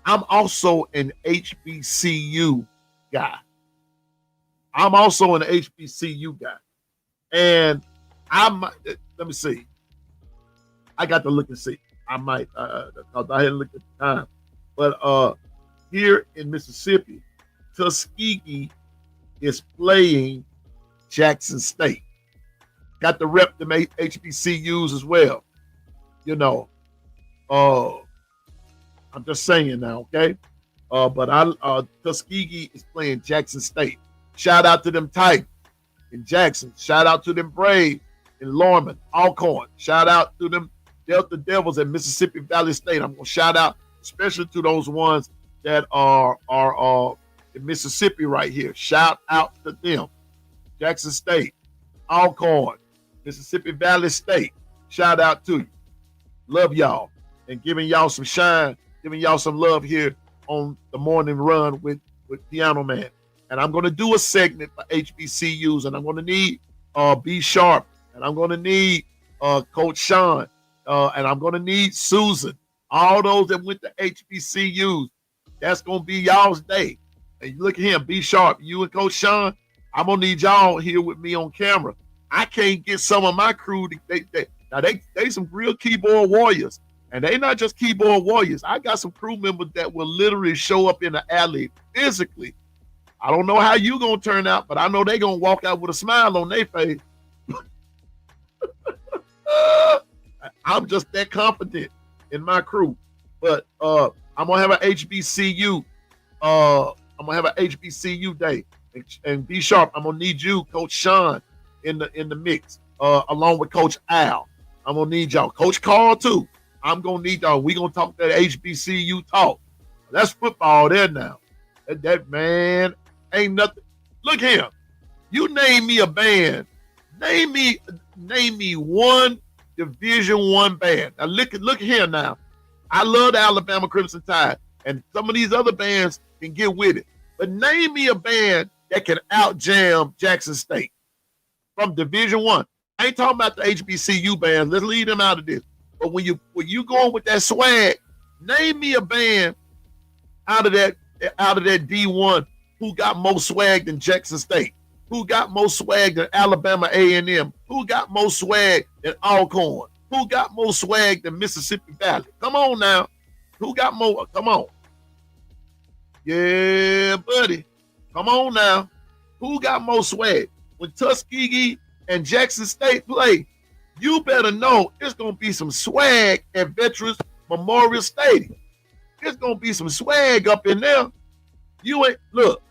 I'm also an HBCU guy. And let me see. I got to look and see. I might, because I hadn't looked at the time. But here in Mississippi, Tuskegee is playing Jackson State. Got to rep them HBCUs as well. You know, I'm just saying now, okay? But Tuskegee is playing Jackson State. Shout out to them Titans in Jackson. Shout out to them Braves in Lorman, Alcorn. Shout out to them Delta Devils at Mississippi Valley State. I'm gonna shout out especially to those ones that are in Mississippi right here. Shout out to them. Jackson State, Alcorn, Mississippi Valley State. Shout out to you. Love y'all. And giving y'all some shine, giving y'all some love here on the morning run with Piano Man. And I'm going to do a segment for HBCUs, and I'm going to need B Sharp, and I'm going to need Coach Sean, and I'm going to need Susan. All those that went to HBCUs, that's going to be y'all's day. And you look at him, B Sharp, you and Coach Sean, I'm going to need y'all here with me on camera. I can't get some of my crew. They some real keyboard warriors. And they not just keyboard warriors. I got some crew members that will literally show up in the alley physically. I don't know how you going to turn out, but I know they going to walk out with a smile on their face. I'm just that confident in my crew. But I'm going to have an HBCU. I'm going to have an HBCU day. And B Sharp, I'm going to need you, Coach Sean, in the mix, along with Coach Al. I'm going to need y'all. Coach Carl, too. I'm going to need y'all. We're going to talk that HBCU talk. That's football there now. That man ain't nothing. Look here. You name me a band. Name me one Division I band. Now look here now. I love the Alabama Crimson Tide, and some of these other bands can get with it. But name me a band that can out-jam Jackson State from Division I. I ain't talking about the HBCU bands. Let's leave them out of this. But when you going with that swag, name me a band out of that D1 who got more swag than Jackson State, who got more swag than Alabama A&M, who got more swag than Alcorn, who got more swag than Mississippi Valley. Come on now. Who got more? Come on. Yeah, buddy. Come on now. Who got more swag? When Tuskegee and Jackson State play, you better know it's going to be some swag at Veterans Memorial Stadium. It's going to be some swag up in there. You ain't, look,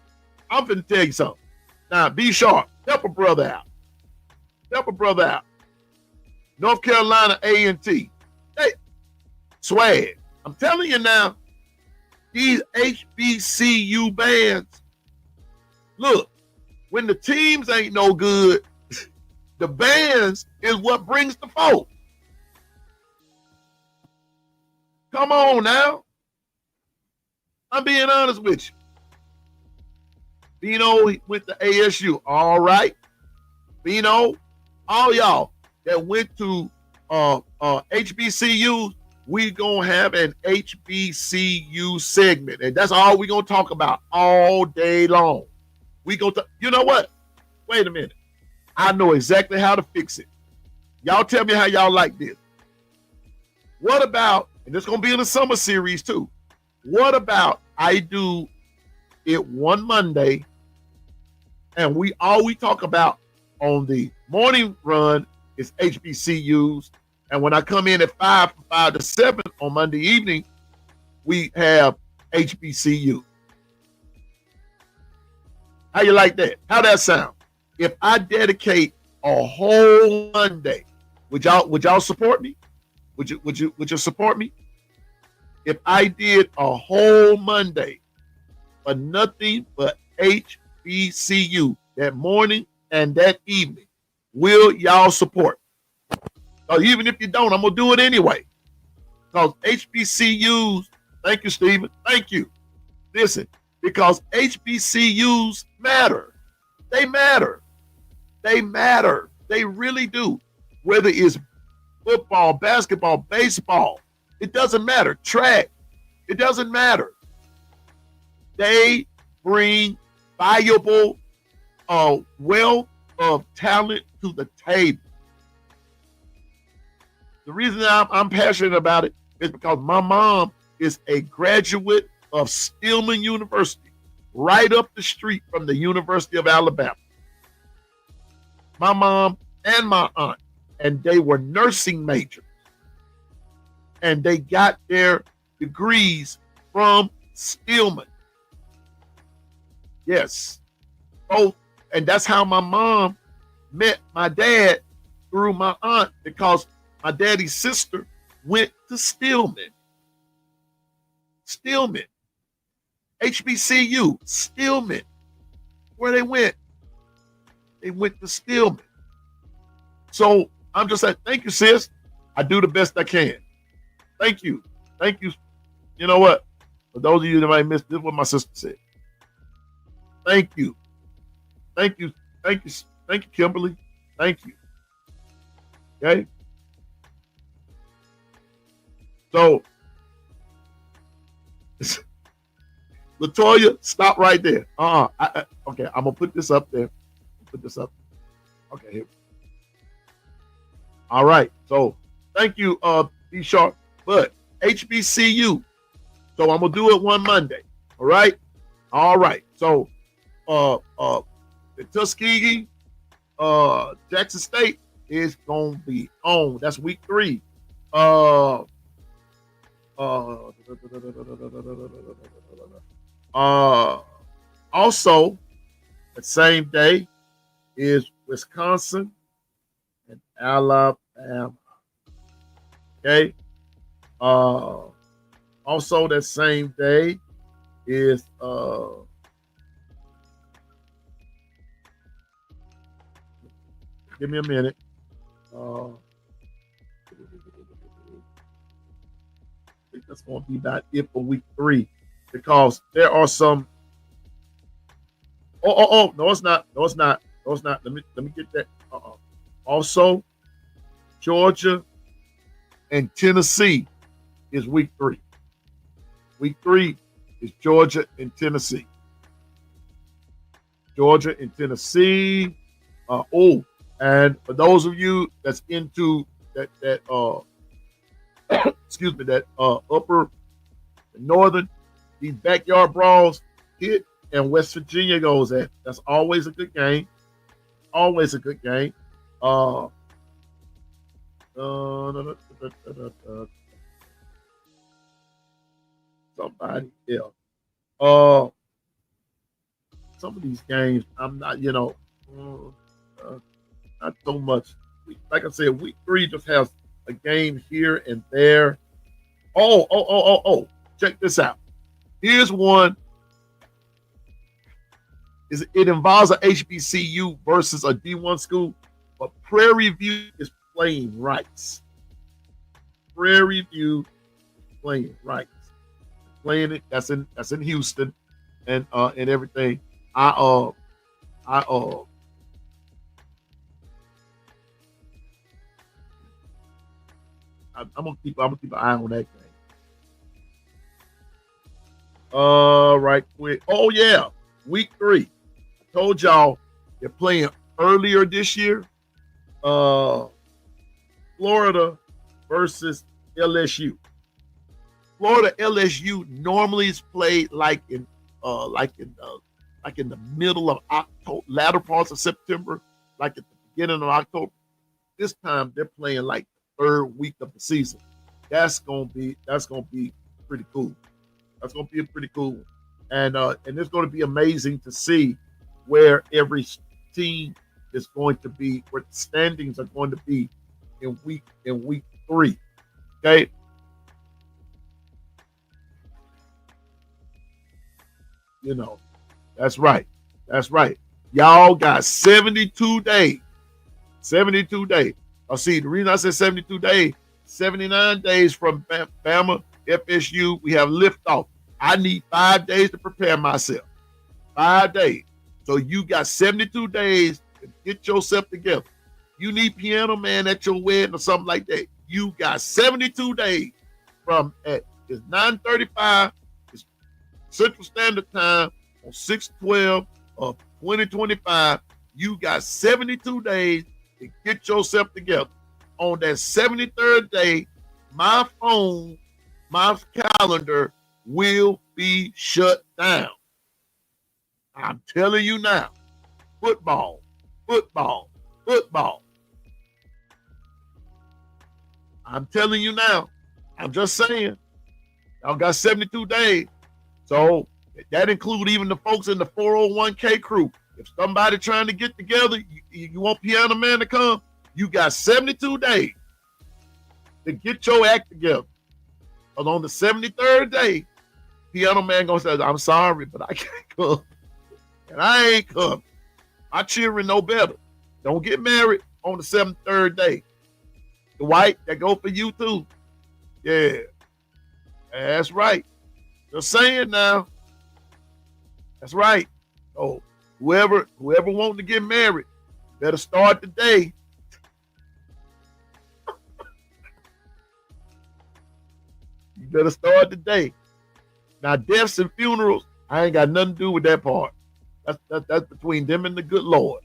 I'm finna tell you something. Now, be sharp. Help a brother out. Help a brother out. North Carolina A&T. Hey, swag. I'm telling you now, these HBCU bands, look, when the teams ain't no good, the bands is what brings the folk. Come on now. I'm being honest with you. Bino went to ASU. All right. Bino, all y'all that went to HBCUs, we gonna have an HBCU segment. And that's all we gonna talk about all day long. We go to, you know what? Wait a minute. I know exactly how to fix it. Y'all tell me how y'all like this. What about, and it's going to be in the summer series too. What about I do it one Monday and all we talk about on the morning run is HBCUs. And when I come in at 5 to 7 on Monday evening, we have HBCU. How you like that? How that sound? If I dedicate a whole Monday, would y'all support me? Would you support me? If I did a whole Monday for nothing but HBCU that morning and that evening, will y'all support? Even if you don't, I'm going to do it anyway. Because HBCUs, thank you, Stephen. Thank you. Listen, because HBCUs matter. They matter. They matter. They really do. Whether it's football, basketball, baseball, it doesn't matter. Track, it doesn't matter. They bring valuable wealth of talent to the table. The reason I'm passionate about it is because my mom is a graduate of Stillman University, right up the street from the University of Alabama. My mom and my aunt, and they were nursing majors. And they got their degrees from Stillman. Yes. Both. And that's how my mom met my dad through my aunt, because my daddy's sister went to Stillman. Stillman. HBCU. Stillman. Where they went? They went to Stillman. So I'm just like, thank you, sis. I do the best I can. Thank you. Thank you. You know what? For those of you that might miss, this is what my sister said. Thank you. Thank you. Thank you. Thank you, Kimberly. Thank you. Okay? So, Latoya, stop right there. Okay, I'm going to put this up there. Put this up. Okay, here. All right. So, thank you, B Sharp. But HBCU. So, I'm going to do it one Monday. All right? All right. So, the Tuskegee, Jackson State is going to be on. That's week 3. Also, the same day is Wisconsin and Alabama. Okay. Also, that same day is give me a minute. I think that's going to be about it for week 3, because there are some. No, it's not. No, it's not. No, it's not. Let me get that. Also, Georgia and Tennessee is week 3. Week 3 is Georgia and Tennessee. Georgia and Tennessee. And for those of you that's into that excuse me, that upper northern, these backyard brawls hit, and West Virginia goes at. That's always a good game. Always a good game. Somebody else. Some of these games, I'm not, not so much. Like I said, week 3 just has a game here and there. Check this out. Here's one. It involves a HBCU versus a D1 school, but Prairie View is playing Rice. Prairie View is playing Rice. Playing it. That's in Houston, and everything. I'm gonna keep an eye on that game. Right quick. Oh yeah, week 3. I told y'all they're playing earlier this year. Florida versus LSU. Florida LSU normally is played like in the middle of October, latter parts of September, like at the beginning of October. This time they're playing like the 3rd week of the season. That's gonna be pretty cool. That's gonna be a pretty cool, and it's gonna be amazing to see where every team is going to be, where the standings are going to be in week 3. Okay. That's right. Y'all got 72 days. 72 days. See, the reason I said 72 days, 79 days from Bama, FSU, we have liftoff. I need 5 days to prepare myself. 5 days. So you got 72 days to get yourself together. You need Piano Man at your wedding or something like that. You got 72 days from it's 9:35, it's Central Standard Time on 6/12 of 2025. You got 72 days to get yourself together. On that 73rd day, my phone, my calendar will be shut down. I'm telling you now. Football, football, football. I'm telling you now. I'm just saying. Y'all got 72 days. So that includes even the folks in the 401k crew. If somebody trying to get together, you want Piano Man to come, you got 72 days to get your act together. But on the 73rd day, Piano Man gonna say, I'm sorry, but I can't come. And I ain't come. My children know better. Don't get married on the 73rd day. The white, that go for you too. Yeah. That's right. Just saying now. That's right. So whoever wants to get married, better start today. You better start today. Now, deaths and funerals, I ain't got nothing to do with that part. That's between them and the good Lord.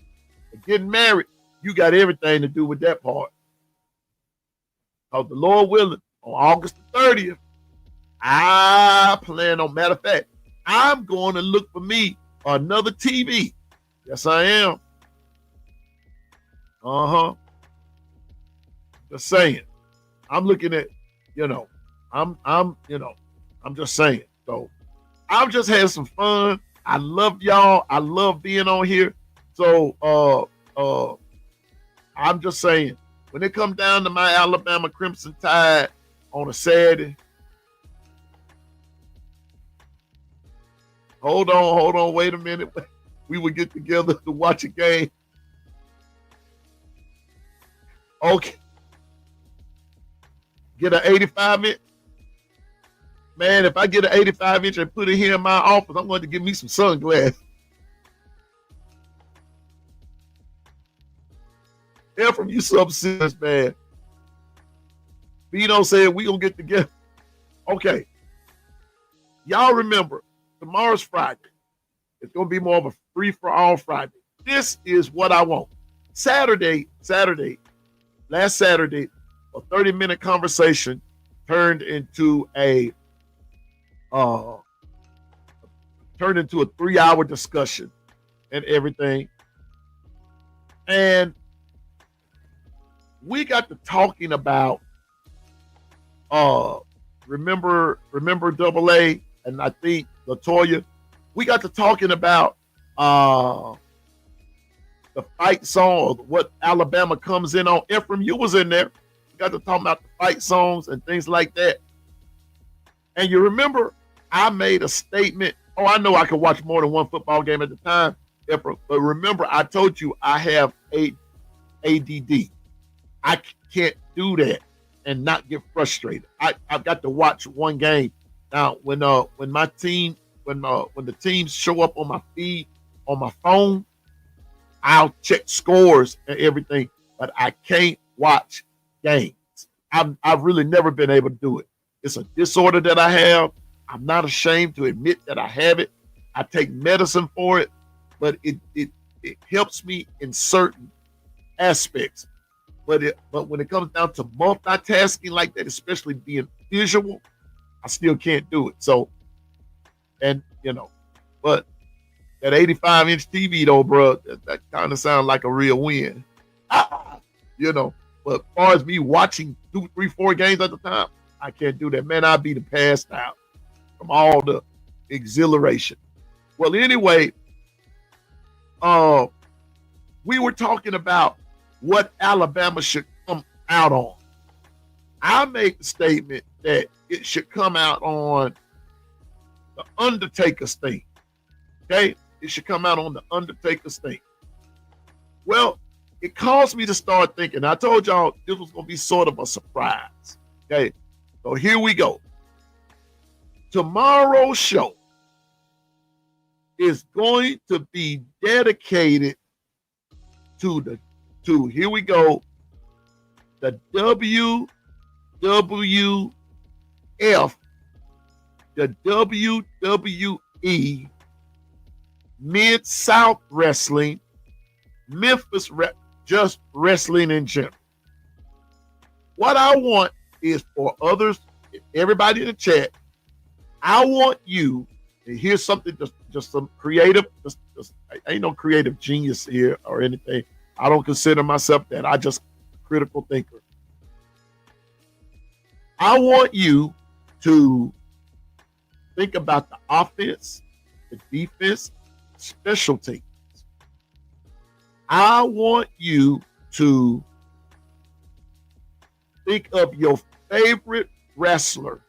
But getting married, you got everything to do with that part. Because the Lord willing, on August the 30th, I plan on, matter of fact, I'm going to look for me another TV. Yes, I am. Just saying. I'm looking at, I'm just saying. So I've just had some fun. I love y'all. I love being on here. So I'm just saying, when it comes down to my Alabama Crimson Tide on a Saturday, hold on, wait a minute. We would get together to watch a game. Okay. Get an 85-inch. Man, if I get an 85-inch and put it here in my office, I'm going to get me some sunglasses. From you something serious, man. Vito said we gonna get together. Okay. Y'all remember, tomorrow's Friday. It's gonna be more of a free-for-all Friday. This is what I want. Last Saturday, a 30-minute conversation turned into a 3-hour discussion and everything. And we got to talking about remember Double A, and I think Latoya. We got to talking about the fight song, what Alabama comes in on. Ephraim, you was in there. We got to talk about the fight songs and things like that. And you remember I made a statement. Oh, I know I could watch more than one football game at the time, Ephraim. But remember, I told you I have ADD. I can't do that and not get frustrated. I've got to watch one game. Now, when my team, when the teams show up on my feed on my phone, I'll check scores and everything, but I can't watch games. I've really never been able to do it. It's a disorder that I have. I'm not ashamed to admit that I have it. I take medicine for it, but it helps me in certain aspects. But when it comes down to multitasking like that, especially being visual, I still can't do it. So, and but that 85-inch TV though, bro, that kind of sounds like a real win. But as far as me watching 2, 3, 4 games at the time, I can't do that. Man, I'd be passed out from all the exhilaration. Well, anyway, we were talking about what Alabama should come out on. I made the statement that it should come out on the Undertaker's theme. Okay? It should come out on the Undertaker's theme. Well, it caused me to start thinking. I told y'all this was going to be sort of a surprise. Okay, so here we go. Tomorrow's show is going to be dedicated to here we go, the WWF, the WWE, Mid-South Wrestling, Memphis, just wrestling in general. What I want is for others, everybody in the chat, I want you to hear something, just some creative, just ain't no creative genius here or anything. I don't consider myself that. I just critical thinker. I want you to think about the offense, the defense, special teams. I want you to think of your favorite wrestler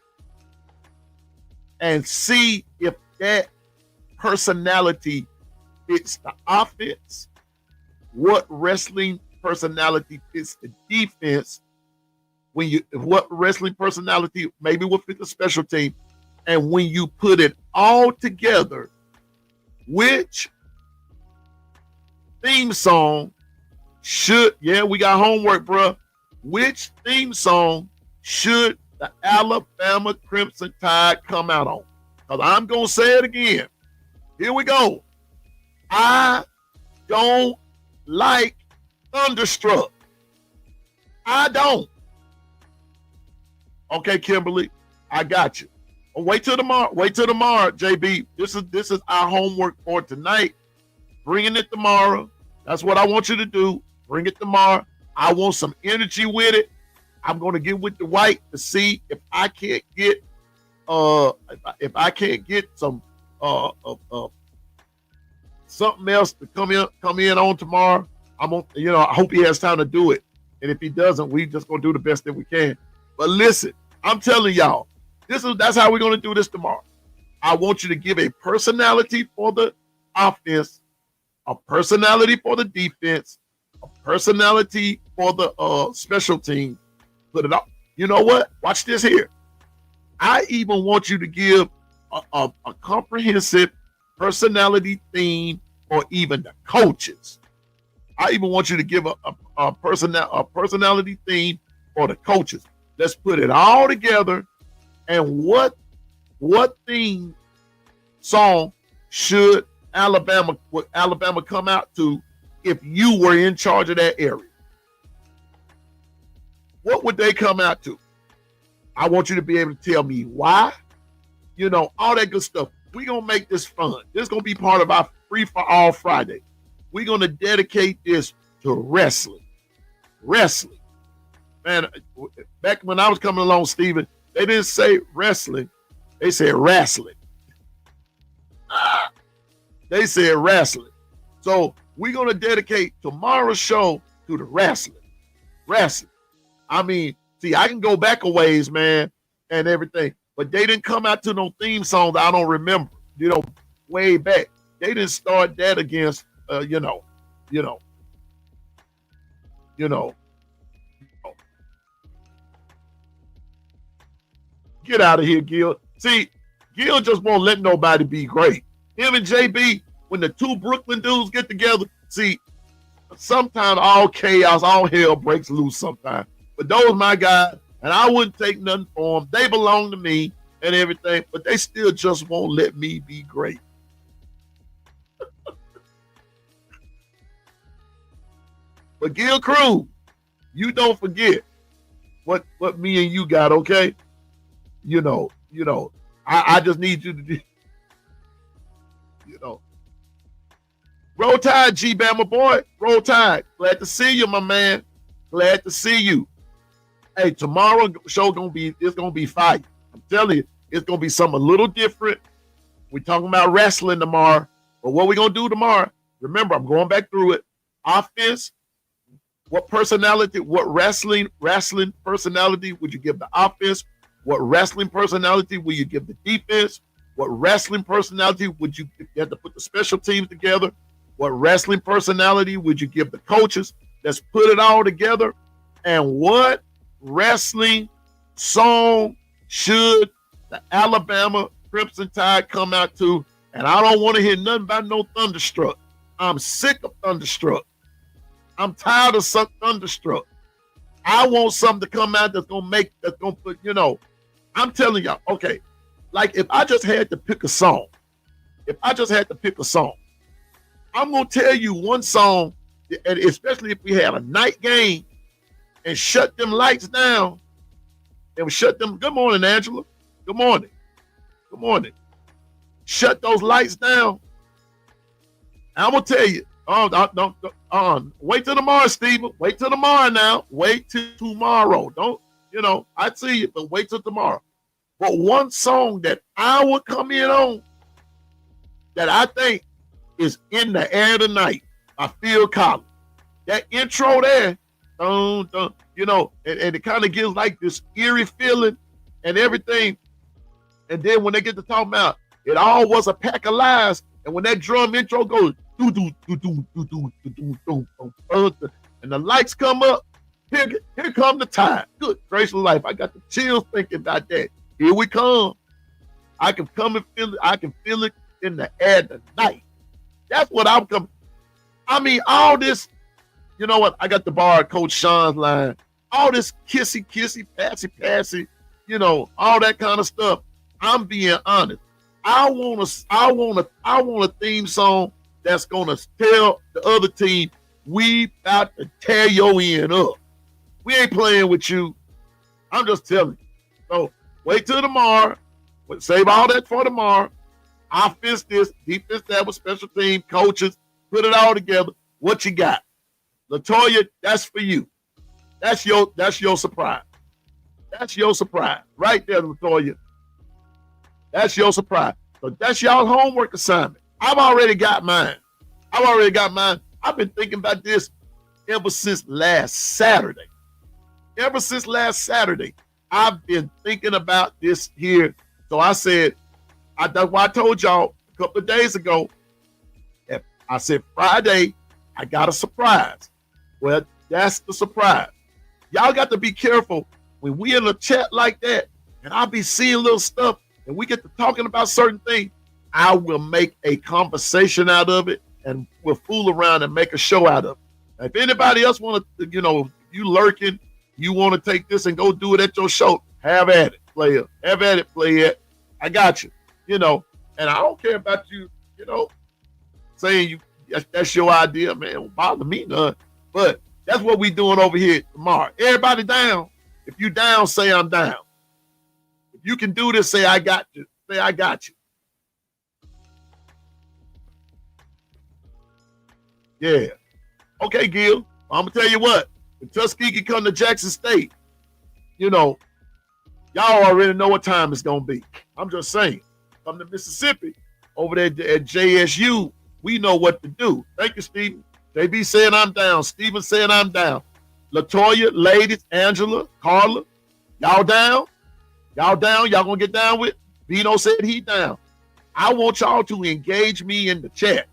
and see if that personality fits the offense, what wrestling personality fits the defense, what wrestling personality maybe will fit the special team, and when you put it all together, which theme song should, we got homework, bruh. Which theme song should the Alabama Crimson Tide come out on? Because I'm going to say it again. Here we go. I don't like Thunderstruck. I don't. Okay, Kimberly, I got you. Oh, wait till tomorrow, JB. This is our homework for tonight. Bringing it tomorrow. That's what I want you to do. Bring it tomorrow. I want some energy with it. I'm going to get with the white to see if I can't get some something else to come in on tomorrow. I hope he has time to do it. And if he doesn't, we just gonna do the best that we can. But listen, I'm telling y'all, that's how we're gonna do this tomorrow. I want you to give a personality for the offense, a personality for the defense, a personality for the special team. Put it up. You know what? Watch this here. I even want you to give a comprehensive personality theme for even the coaches. I even want you to give a personality theme for the coaches. Let's put it all together. And what theme song should Alabama come out to if you were in charge of that area? What would they come out to? I want you to be able to tell me why, all that good stuff. We're going to make this fun. This is going to be part of our Free for All Friday. We're going to dedicate this to wrestling. Wrestling. Man, back when I was coming along, Steven, they didn't say wrestling. They said wrestling. They said wrestling. So we're going to dedicate tomorrow's show to the wrestling. Wrestling. I mean, see, I can go back a ways, man, and everything. But they didn't come out to no theme songs I don't remember, way back. They didn't start that against, Get out of here, Gil. See, Gil just won't let nobody be great. Him and JB, when the two Brooklyn dudes get together, see, sometimes all chaos, all hell breaks loose sometimes. But those my guys, and I wouldn't take nothing for them. They belong to me and everything, but they still just won't let me be great. But Gil Cruz, you don't forget what me and you got, okay? I just need you to do, Roll Tide, G Bama boy. Roll Tide. Glad to see you, my man. Glad to see you. Hey, tomorrow show it's gonna be fire. I'm telling you, it's gonna be something a little different. We're talking about wrestling tomorrow, but what we're gonna do tomorrow? Remember, I'm going back through it. Offense. What personality? What wrestling personality would you give the offense? What wrestling personality will you give the defense? What wrestling personality would you have to put the special teams together? What wrestling personality would you give the coaches? Let's put it all together. And what wrestling song should the Alabama Crimson Tide come out to? And I don't want to hear nothing about no Thunderstruck. I'm sick of Thunderstruck. I'm tired of some Thunderstruck. I want something to come out that's going to put, I'm telling y'all, okay, like if I just had to pick a song, I'm going to tell you one song, and especially if we had a night game and shut them lights down, and we shut them, good morning, Angela. Good morning. Good morning. Shut those lights down. I'm going to tell you, wait till tomorrow, Steven. Wait till tomorrow now. Wait till tomorrow. Don't, I see you, but wait till tomorrow. But one song that I would come in on that I think is In the Air Tonight by Phil Collins. That intro there, and it kind of gives like this eerie feeling and everything. And then when they get to talk about it all was a pack of lies, and when that drum intro goes, and the lights come up, here come the Tide. Good gracious life. I got the chills thinking about that. Here we come. I can come and feel it. I can feel it in the air tonight. That's what I'm coming. I mean, all this, you know what? I got the bar at Coach Sean's line. All this kissy, passy, all that kind of stuff. I'm being honest. I want a theme song that's gonna tell the other team we about to tear your end up. We ain't playing with you. I'm just telling you. So wait till tomorrow. Save all that for tomorrow. Offense this, defense that with special team, coaches, put it all together. What you got? LaToya, that's for you. That's your surprise. That's your surprise. Right there, LaToya. That's your surprise. So that's y'all's homework assignment. I've already got mine. I've been thinking about this ever since last Saturday. I've been thinking about this here. So I said, that's why I told y'all a couple of days ago, I said Friday, I got a surprise. Well, that's the surprise. Y'all got to be careful when we in a chat like that, and I'll be seeing little stuff, and we get to talking about certain things. I will make a conversation out of it, and we'll fool around and make a show out of it. If anybody else want to, you lurking, you want to take this and go do it at your show, have at it, player. Have at it, player. I got you. And I don't care about you, saying that's your idea, man. It don't bother me none. But that's what we doing over here tomorrow. Everybody down. If you down, say I'm down. If you can do this, say I got you. Say I got you. Yeah. Okay, Gil. I'm gonna tell you what. If Tuskegee come to Jackson State, y'all already know what time it's gonna be. I'm just saying. Come to Mississippi, over there at JSU, we know what to do. Thank you, Stephen. JB saying I'm down. Stephen saying I'm down. LaToya, ladies, Angela, Carla, y'all down? Y'all down? Y'all gonna get down with? Vino said he down. I want y'all to engage me in the chat.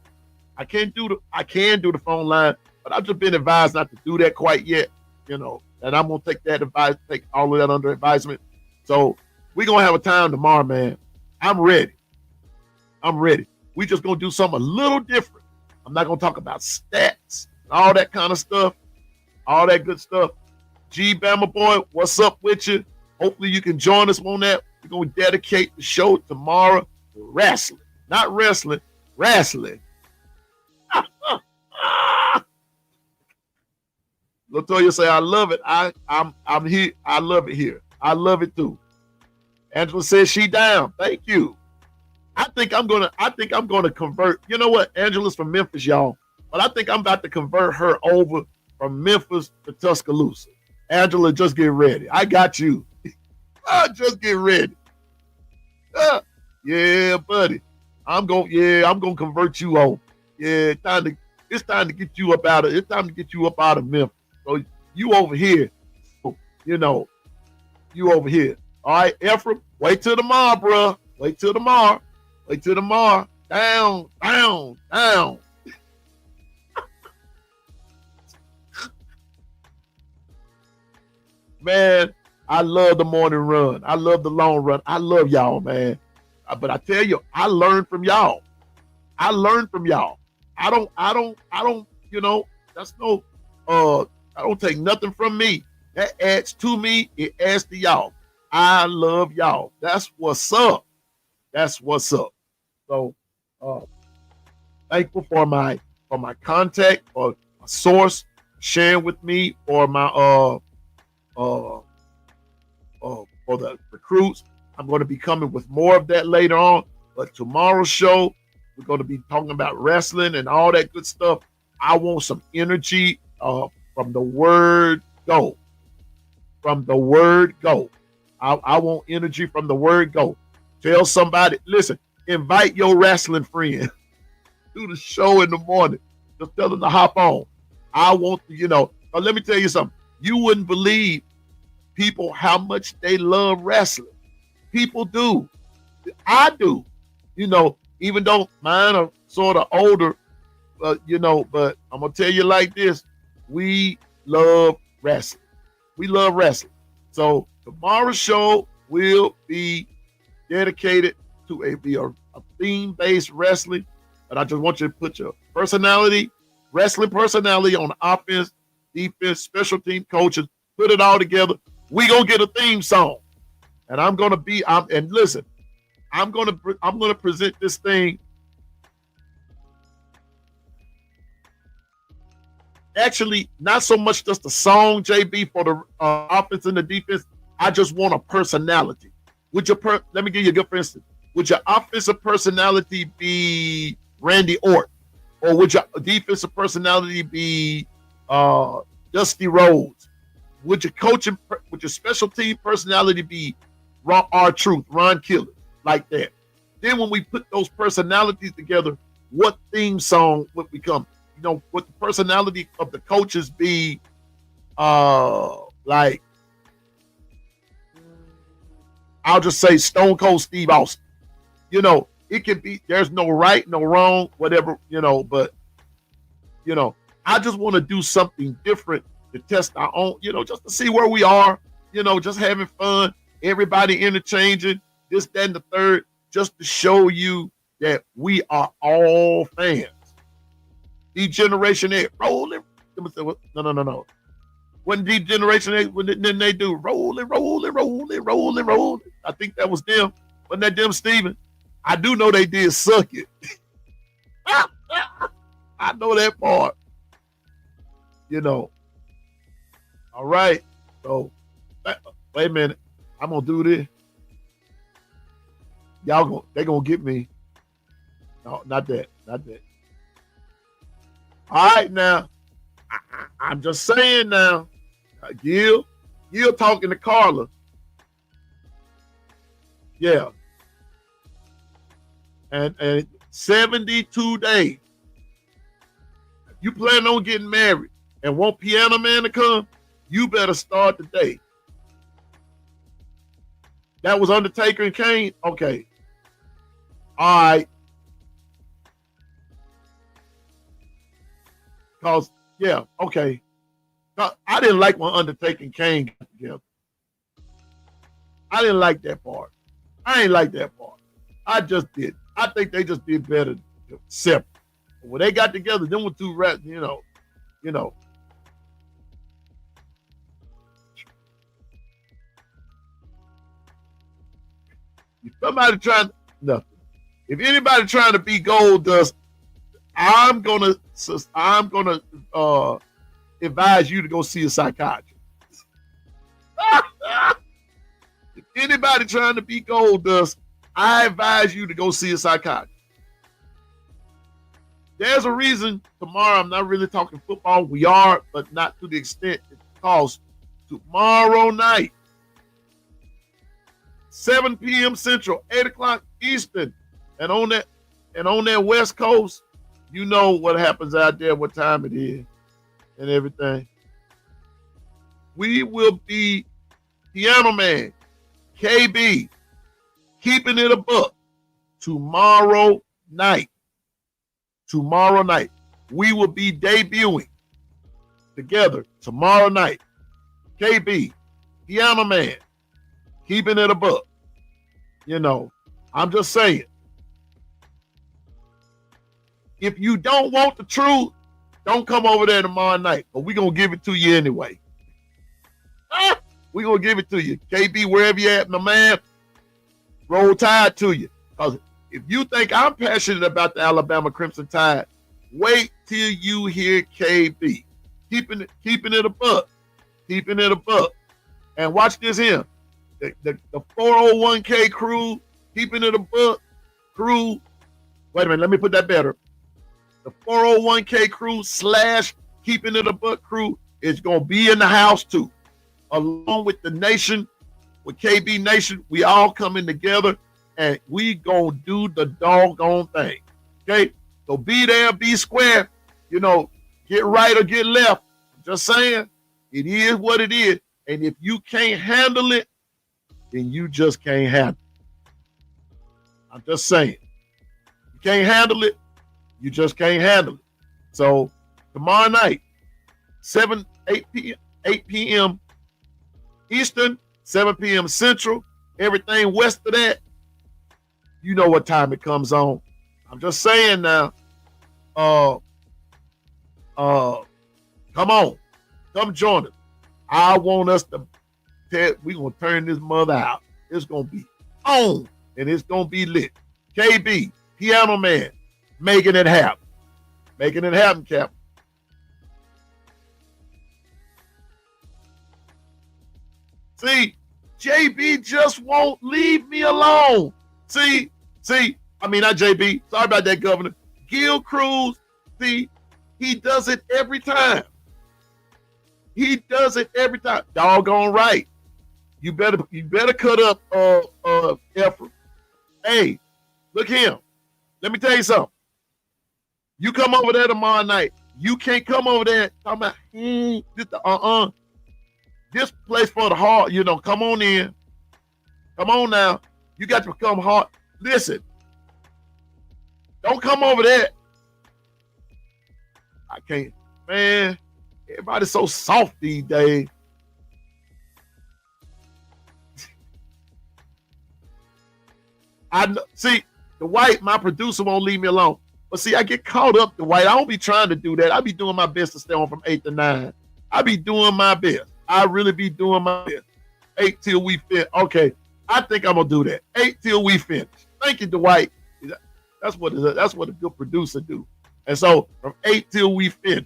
I can do the phone line, but I've just been advised not to do that quite yet, and I'm gonna take that advice, take all of that under advisement. So we're gonna have a time tomorrow, man. I'm ready. We just gonna do something a little different. I'm not gonna talk about stats and all that kind of stuff, all that good stuff. G Bama boy, what's up with you? Hopefully you can join us on that. We're gonna dedicate the show tomorrow to wrestling, not wrestling, wrestling. LaToya say, I love it. I'm here. I love it here. I love it too. Angela says she down. Thank you. I think I'm gonna convert. You know what? Angela's from Memphis, y'all. But I think I'm about to convert her over from Memphis to Tuscaloosa. Angela, just get ready. I got you. Just get ready. Yeah, buddy. I'm gonna convert you over. Yeah, it's time to get you up out of Memphis. So you over here, you over here. All right, Ephraim, wait till tomorrow, bro. Wait till tomorrow. Down. Man, I love the morning run. I love the long run. I love y'all, man. But I tell you, I learned from y'all. I learned from y'all. I don't, that's no, I don't take nothing from me. That adds to me. It adds to y'all. I love y'all. That's what's up. That's what's up. So, uh, thankful for my contact or my source sharing with me or my for the recruits. I'm going to be coming with more of that later on. But tomorrow's show, we're going to be talking about wrestling and all that good stuff. I want some energy from the word go. From the word go. I want energy from the word go. Tell somebody, listen, invite your wrestling friend to the show in the morning. Just tell them to hop on. I want to, but let me tell you something. You wouldn't believe people how much they love wrestling. People do. I do. Even though mine are sort of older, but I'm going to tell you like this. We love wrestling. We love wrestling. So tomorrow's show will be dedicated to a theme-based wrestling. But I just want you to put your wrestling personality on offense, defense, special team coaches, put it all together. We gonna get a theme song. And I'm gonna present this thing. Actually, not so much just the song, JB, for the offense and the defense. I just want a personality. Let me give you a good for instance. Would your offensive personality be Randy Orton? Or would your defensive personality be Dusty Rhodes? Would your special team personality be R-Truth, Ron Killer, like that? Then when we put those personalities together, what theme song would become? Would the personality of the coaches be like, I'll just say Stone Cold Steve Austin. It could be, there's no right, no wrong, whatever, but, I just want to do something different to test our own, just to see where we are, just having fun, everybody interchanging, this, that, and the third, just to show you that we are all fans. The Generation X, rolling. No. When Deep Generation X, then they do rolling. I think that was them. Wasn't that them, Steven? I do know they did Suck It. I know that part. All right. So, wait a minute. I'm going to do this. They're going to get me. No, not that. All right, now. I'm just saying now. Gil talking to Carla. Yeah. And 72 days. You plan on getting married and want Piano Man to come, you better start today. That was Undertaker and Kane? Okay. All right. Because, yeah, okay. I didn't like when Undertaker and Kane got together. I didn't like that part. I ain't like that part. I just did. I think they just did better separate. When they got together, them were two rats, If somebody trying nothing. If anybody trying to be Gold Dust, I'm gonna advise you to go see a psychiatrist. If anybody trying to be Gold Dust, I advise you to go see a psychiatrist. There's a reason tomorrow I'm not really talking football. We are, but not to the extent it costs. Tomorrow night, 7 p.m. Central, 8 o'clock Eastern, and on that West Coast, you know what happens out there, what time it is, and everything. We will be Piano Man, KB, keeping it a buck tomorrow night. Tomorrow night. We will be debuting together tomorrow night. KB, Piano Man, keeping it a buck. You know, I'm just saying. If you don't want the truth, don't come over there tomorrow night. But we're going to give it to you anyway. We're going to give it to you. KB, wherever you at, my man, Roll Tide to you. Because if you think I'm passionate about the Alabama Crimson Tide, wait till you hear KB. Keeping it a buck. Keeping it a buck. And watch this here. The 401k crew, keeping it a buck crew. Wait a minute, let me put that better. The 401k crew / keeping it a buck crew is going to be in the house too. Along with the nation, with KB Nation, we all coming together and we going to do the doggone thing. Okay? So be there, be square. You know, get right or get left. I'm just saying, it is what it is. And if you can't handle it, then you just can't handle it. I'm just saying. You can't handle it, you just can't handle it. So tomorrow night, 8 p.m. Eastern, 7 p.m. Central, everything west of that, you know what time it comes on. I'm just saying now, come on. Come join us. I want us to we're going to turn this mother out. It's going to be on, and it's going to be lit. KB, Piano Man, making it happen. Making it happen, Cap. See, JB just won't leave me alone. See, I mean, not JB. Sorry about that, Governor. Gil Cruz, see, he does it every time. He does it every time. Doggone right. You better cut up effort. Hey, look here. Let me tell you something. You come over there tomorrow night. You can't come over there talking about this place for the hard. You know, come on in. Come on now. You got to become hard. Listen. Don't come over there. I can't, man. Everybody's so soft these days. See, Dwight, my producer, won't leave me alone. But see, I get caught up, Dwight. I don't be trying to do that. I be doing my best to stay on from 8 to 9. I be doing my best. I really be doing my best. 8 till we finish. Okay, I think I'm gonna do that. 8 till we finish. Thank you, Dwight. That's what a good producer do. And so from 8 till we finish.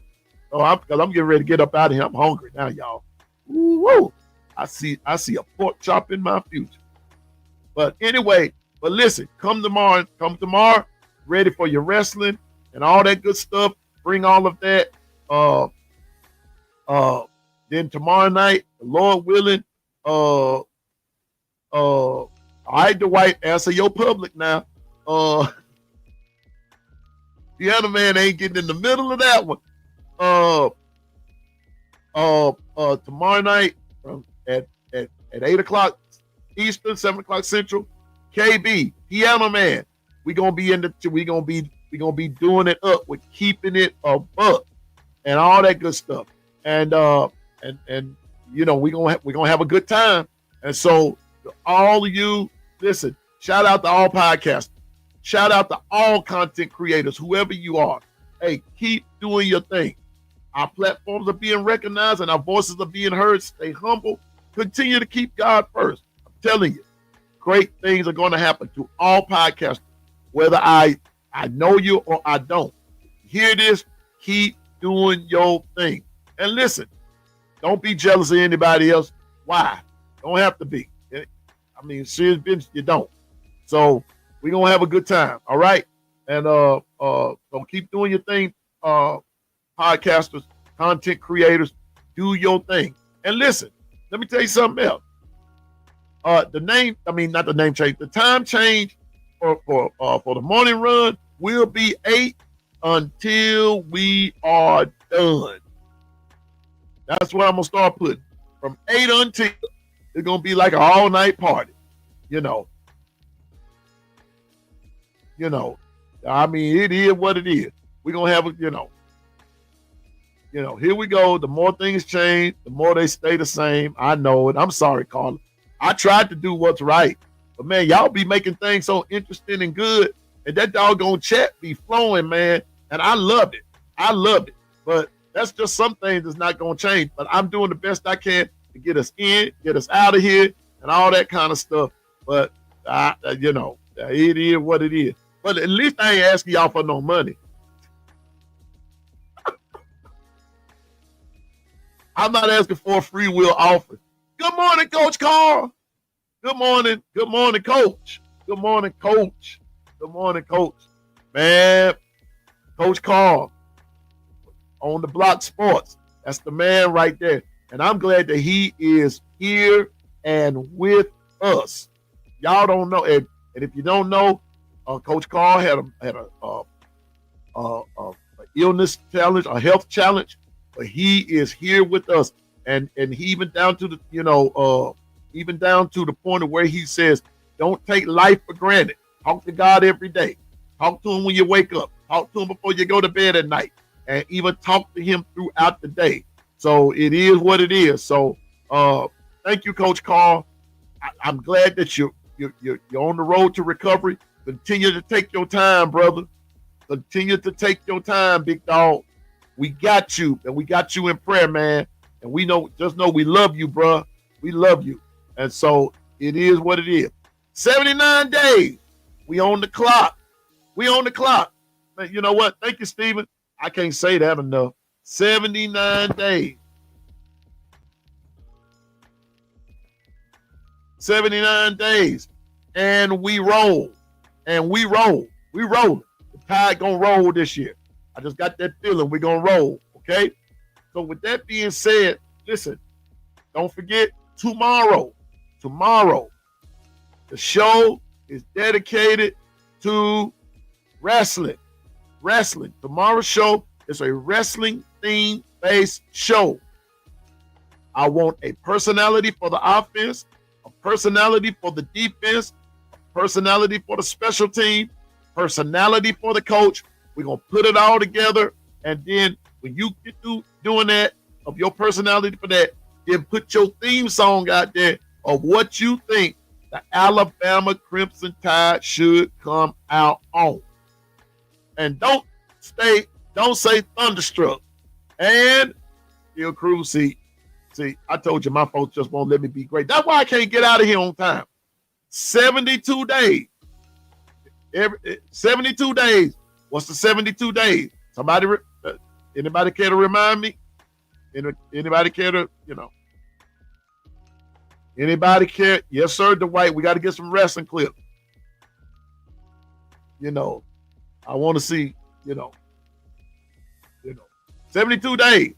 Oh, because I'm getting ready to get up out of here. I'm hungry now, y'all. Woo! I see a pork chop in my future. But anyway, but listen, come tomorrow, ready for your wrestling and all that good stuff. Bring all of that. Then tomorrow night, the Lord willing, all right, Dwight, answer your public now. The other man ain't getting in the middle of that one. Tomorrow night at 8 o'clock Eastern, 7 o'clock Central, KB, Piano Man. We gonna be doing it up with keeping it a buck and all that good stuff. And you know, we're gonna have a good time. And so all of you, listen, shout out to all podcasters, shout out to all content creators, whoever you are. Hey, keep doing your thing. Our platforms are being recognized and our voices are being heard. Stay humble. Continue to keep God first. I'm telling you, great things are going to happen to all podcasters, whether I know you or I don't. Hear this, keep doing your thing. And listen, don't be jealous of anybody else. Why? Don't have to be. I mean, serious business, you don't. So we're going to have a good time, all right? And so keep doing your thing, podcasters, content creators, do your thing. And listen, let me tell you something else. The time change for the morning run will be 8 until we are done. That's what I'm gonna start putting. From 8 until it's gonna be like an all-night party. You know. I mean, it is what it is. We're gonna have a, Here we go. The more things change, the more they stay the same. I know it. I'm sorry, Carla. I tried to do what's right. But, man, y'all be making things so interesting and good. And that doggone chat be flowing, man. And I love it. I love it. But that's just some things that's not going to change. But I'm doing the best I can to get us in, get us out of here, and all that kind of stuff. But, it is what it is. But at least I ain't asking y'all for no money. I'm not asking for a free will offer. Good morning, Coach Carl. Good morning. Good morning, Coach. Good morning, Coach. Good morning, Coach. Man, Coach Carl on the Block Sports. That's the man right there. And I'm glad that he is here and with us. Y'all don't know. And if you don't know, Coach Carl had a illness challenge, a health challenge, but he is here with us. And he even down to the point of where he says, don't take life for granted. Talk to God every day. Talk to him when you wake up. Talk to him before you go to bed at night. And even talk to him throughout the day. So it is what it is. So thank you, Coach Carl. I'm glad that you're on the road to recovery. Continue to take your time, brother. Continue to take your time, big dog. We got you, and we got you in prayer, man. And just know we love you, bro. We love you. And so it is what it is. 79 days. We on the clock. We on the clock. Man, you know what? Thank you, Stephen. I can't say that enough. 79 days. 79 days. And we roll. And we roll. We roll. The Tide gonna roll this year. I just got that feeling we're gonna roll. Okay? So with that being said, listen, don't forget tomorrow, the show is dedicated to wrestling. Tomorrow's show is a wrestling theme-based show. I want a personality for the offense, a personality for the defense, a personality for the special team, personality for the coach. We're going to put it all together, and then when you get through doing that, of your personality for that, then put your theme song out there of what you think the Alabama Crimson Tide should come out on. And don't say Thunderstruck. And Steel Crew, see, I told you my folks just won't let me be great. That's why I can't get out of here on time. 72 days. 72 days. What's the 72 days? Anybody care to remind me? Anybody care to, Anybody care? Yes, sir, Dwight. We got to get some wrestling clips. I want to see, 72 days.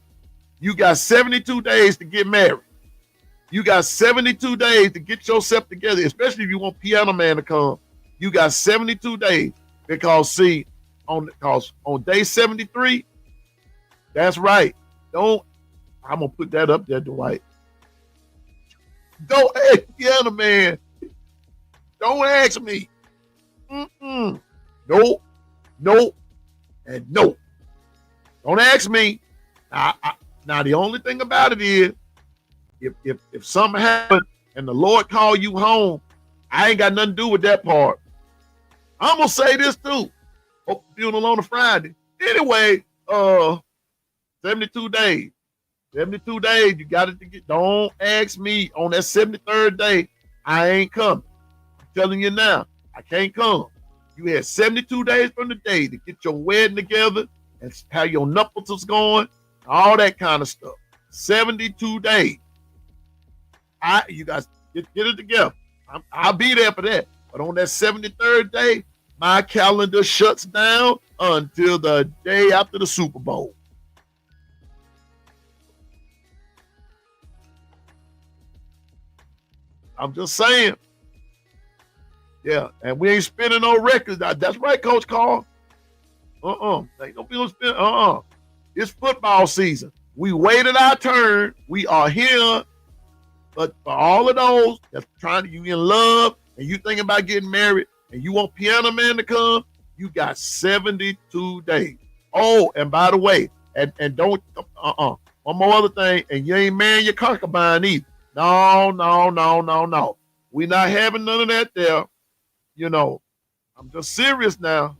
You got 72 days to get married. You got 72 days to get yourself together, especially if you want Piano Man to come. You got 72 days because, on day 73, that's right. I'm going to put that up there, Dwight. Don't ask Piano Man. Don't ask me. Nope, and no. Don't ask me. Now, the only thing about it is, if something happened and the Lord called you home, I ain't got nothing to do with that part. I'm going to say this too. Hope the funeral on a Friday. Anyway, 72 days. 72 days, you got it to get. Don't ask me on that 73rd day. I ain't coming. I'm telling you now, I can't come. You had 72 days from the day to get your wedding together and how your knuckles is going, all that kind of stuff. 72 days. You guys get it together. I'll be there for that. But on that 73rd day, my calendar shuts down until the day after the Super Bowl. I'm just saying. Yeah, and we ain't spinning no records. That's right, Coach Carl. Ain't no people spin. It's football season. We waited our turn. We are here. But for all of those that's trying to, you in love and you thinking about getting married and you want Piano Man to come, you got 72 days. Oh, and by the way, And don't one more other thing, and you ain't marrying your concubine either. No. We not having none of that there. You know, I'm just serious now.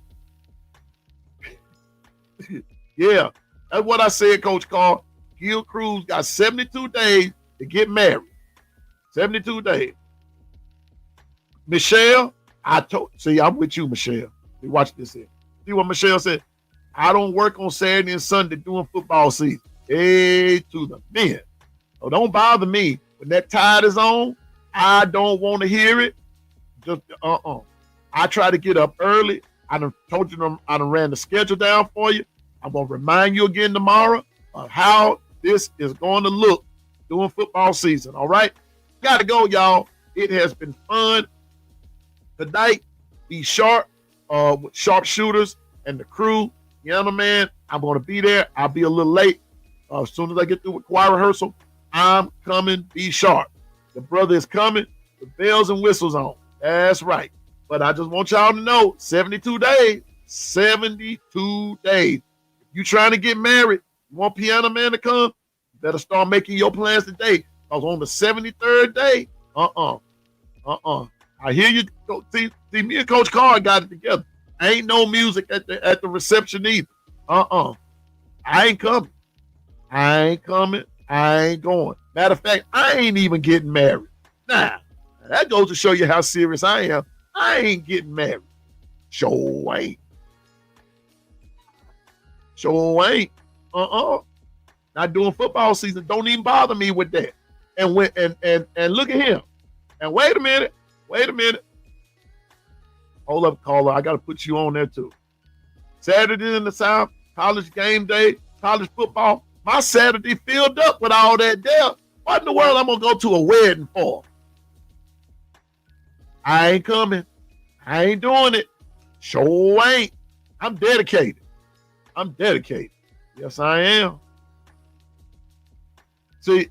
Yeah, that's what I said, Coach Carl. Gil Cruz got 72 days to get married. 72 days. Michelle, see, I'm with you, Michelle. Watch this here. See what Michelle said? I don't work on Saturday and Sunday during football season. Hey, to the men. So don't bother me. When that tide is on, I don't want to hear it. Just I try to get up early. I done told you I done ran the schedule down for you. I'm going to remind you again tomorrow of how this is going to look during football season, all right? Got to go, y'all. It has been fun. Tonight, be sharp with sharpshooters and the crew. You know, man, I'm going to be there. I'll be a little late. As soon as I get through with choir rehearsal, I'm coming. Be sharp. The brother is coming. The bells and whistles on. That's right. But I just want y'all to know, 72 days. 72 days. If you trying to get married, you want Piano Man to come, you better start making your plans today. Because on the 73rd day, I hear you. See, me and Coach Carr got it together. Ain't no music at the reception either. I ain't coming. I ain't going. Matter of fact, I ain't even getting married. Nah, that goes to show you how serious I am. I ain't getting married. Sure ain't. Not doing football season. Don't even bother me with that. And look at him. And wait a minute. Hold up, caller. I got to put you on there too. Saturday in the South, college game day, college football. My Saturday filled up with all that there. What in the world I'm going to go to a wedding for? I ain't coming. I ain't doing it. Sure ain't. I'm dedicated. Yes, I am. See,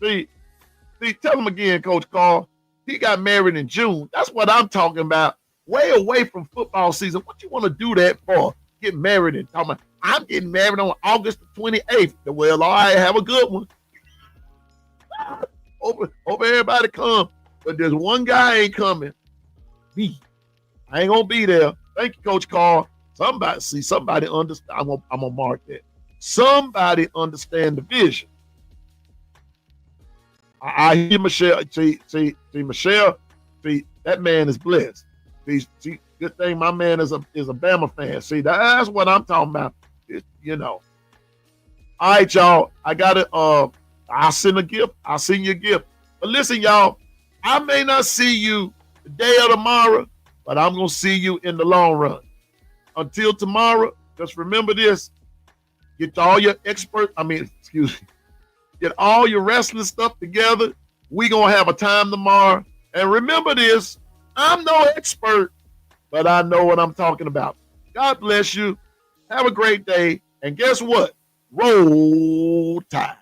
tell him again, Coach Carl. He got married in June. That's what I'm talking about. Way away from football season. What you want to do that for? Get married and talking about, I'm getting married on August the 28th. Well, all right, have a good one. Hope everybody come. But there's one guy ain't coming. Me. I ain't going to be there. Thank you, Coach Carl. Somebody understand. I'm gonna mark that. Somebody understand the vision. I hear Michelle. See, Michelle. See, that man is blessed. See, good thing my man is a Bama fan. See, that's what I'm talking about. You know. All right, y'all. I got it. I'll send a gift. I'll send you a gift. But listen, y'all. I may not see you the day of tomorrow, but I'm gonna see you in the long run. Until tomorrow, just remember this. Get all your get all your wrestling stuff together. We gonna have a time tomorrow. And remember this, I'm no expert, but I know what I'm talking about. God bless you. Have a great day. And guess what? Roll Tide.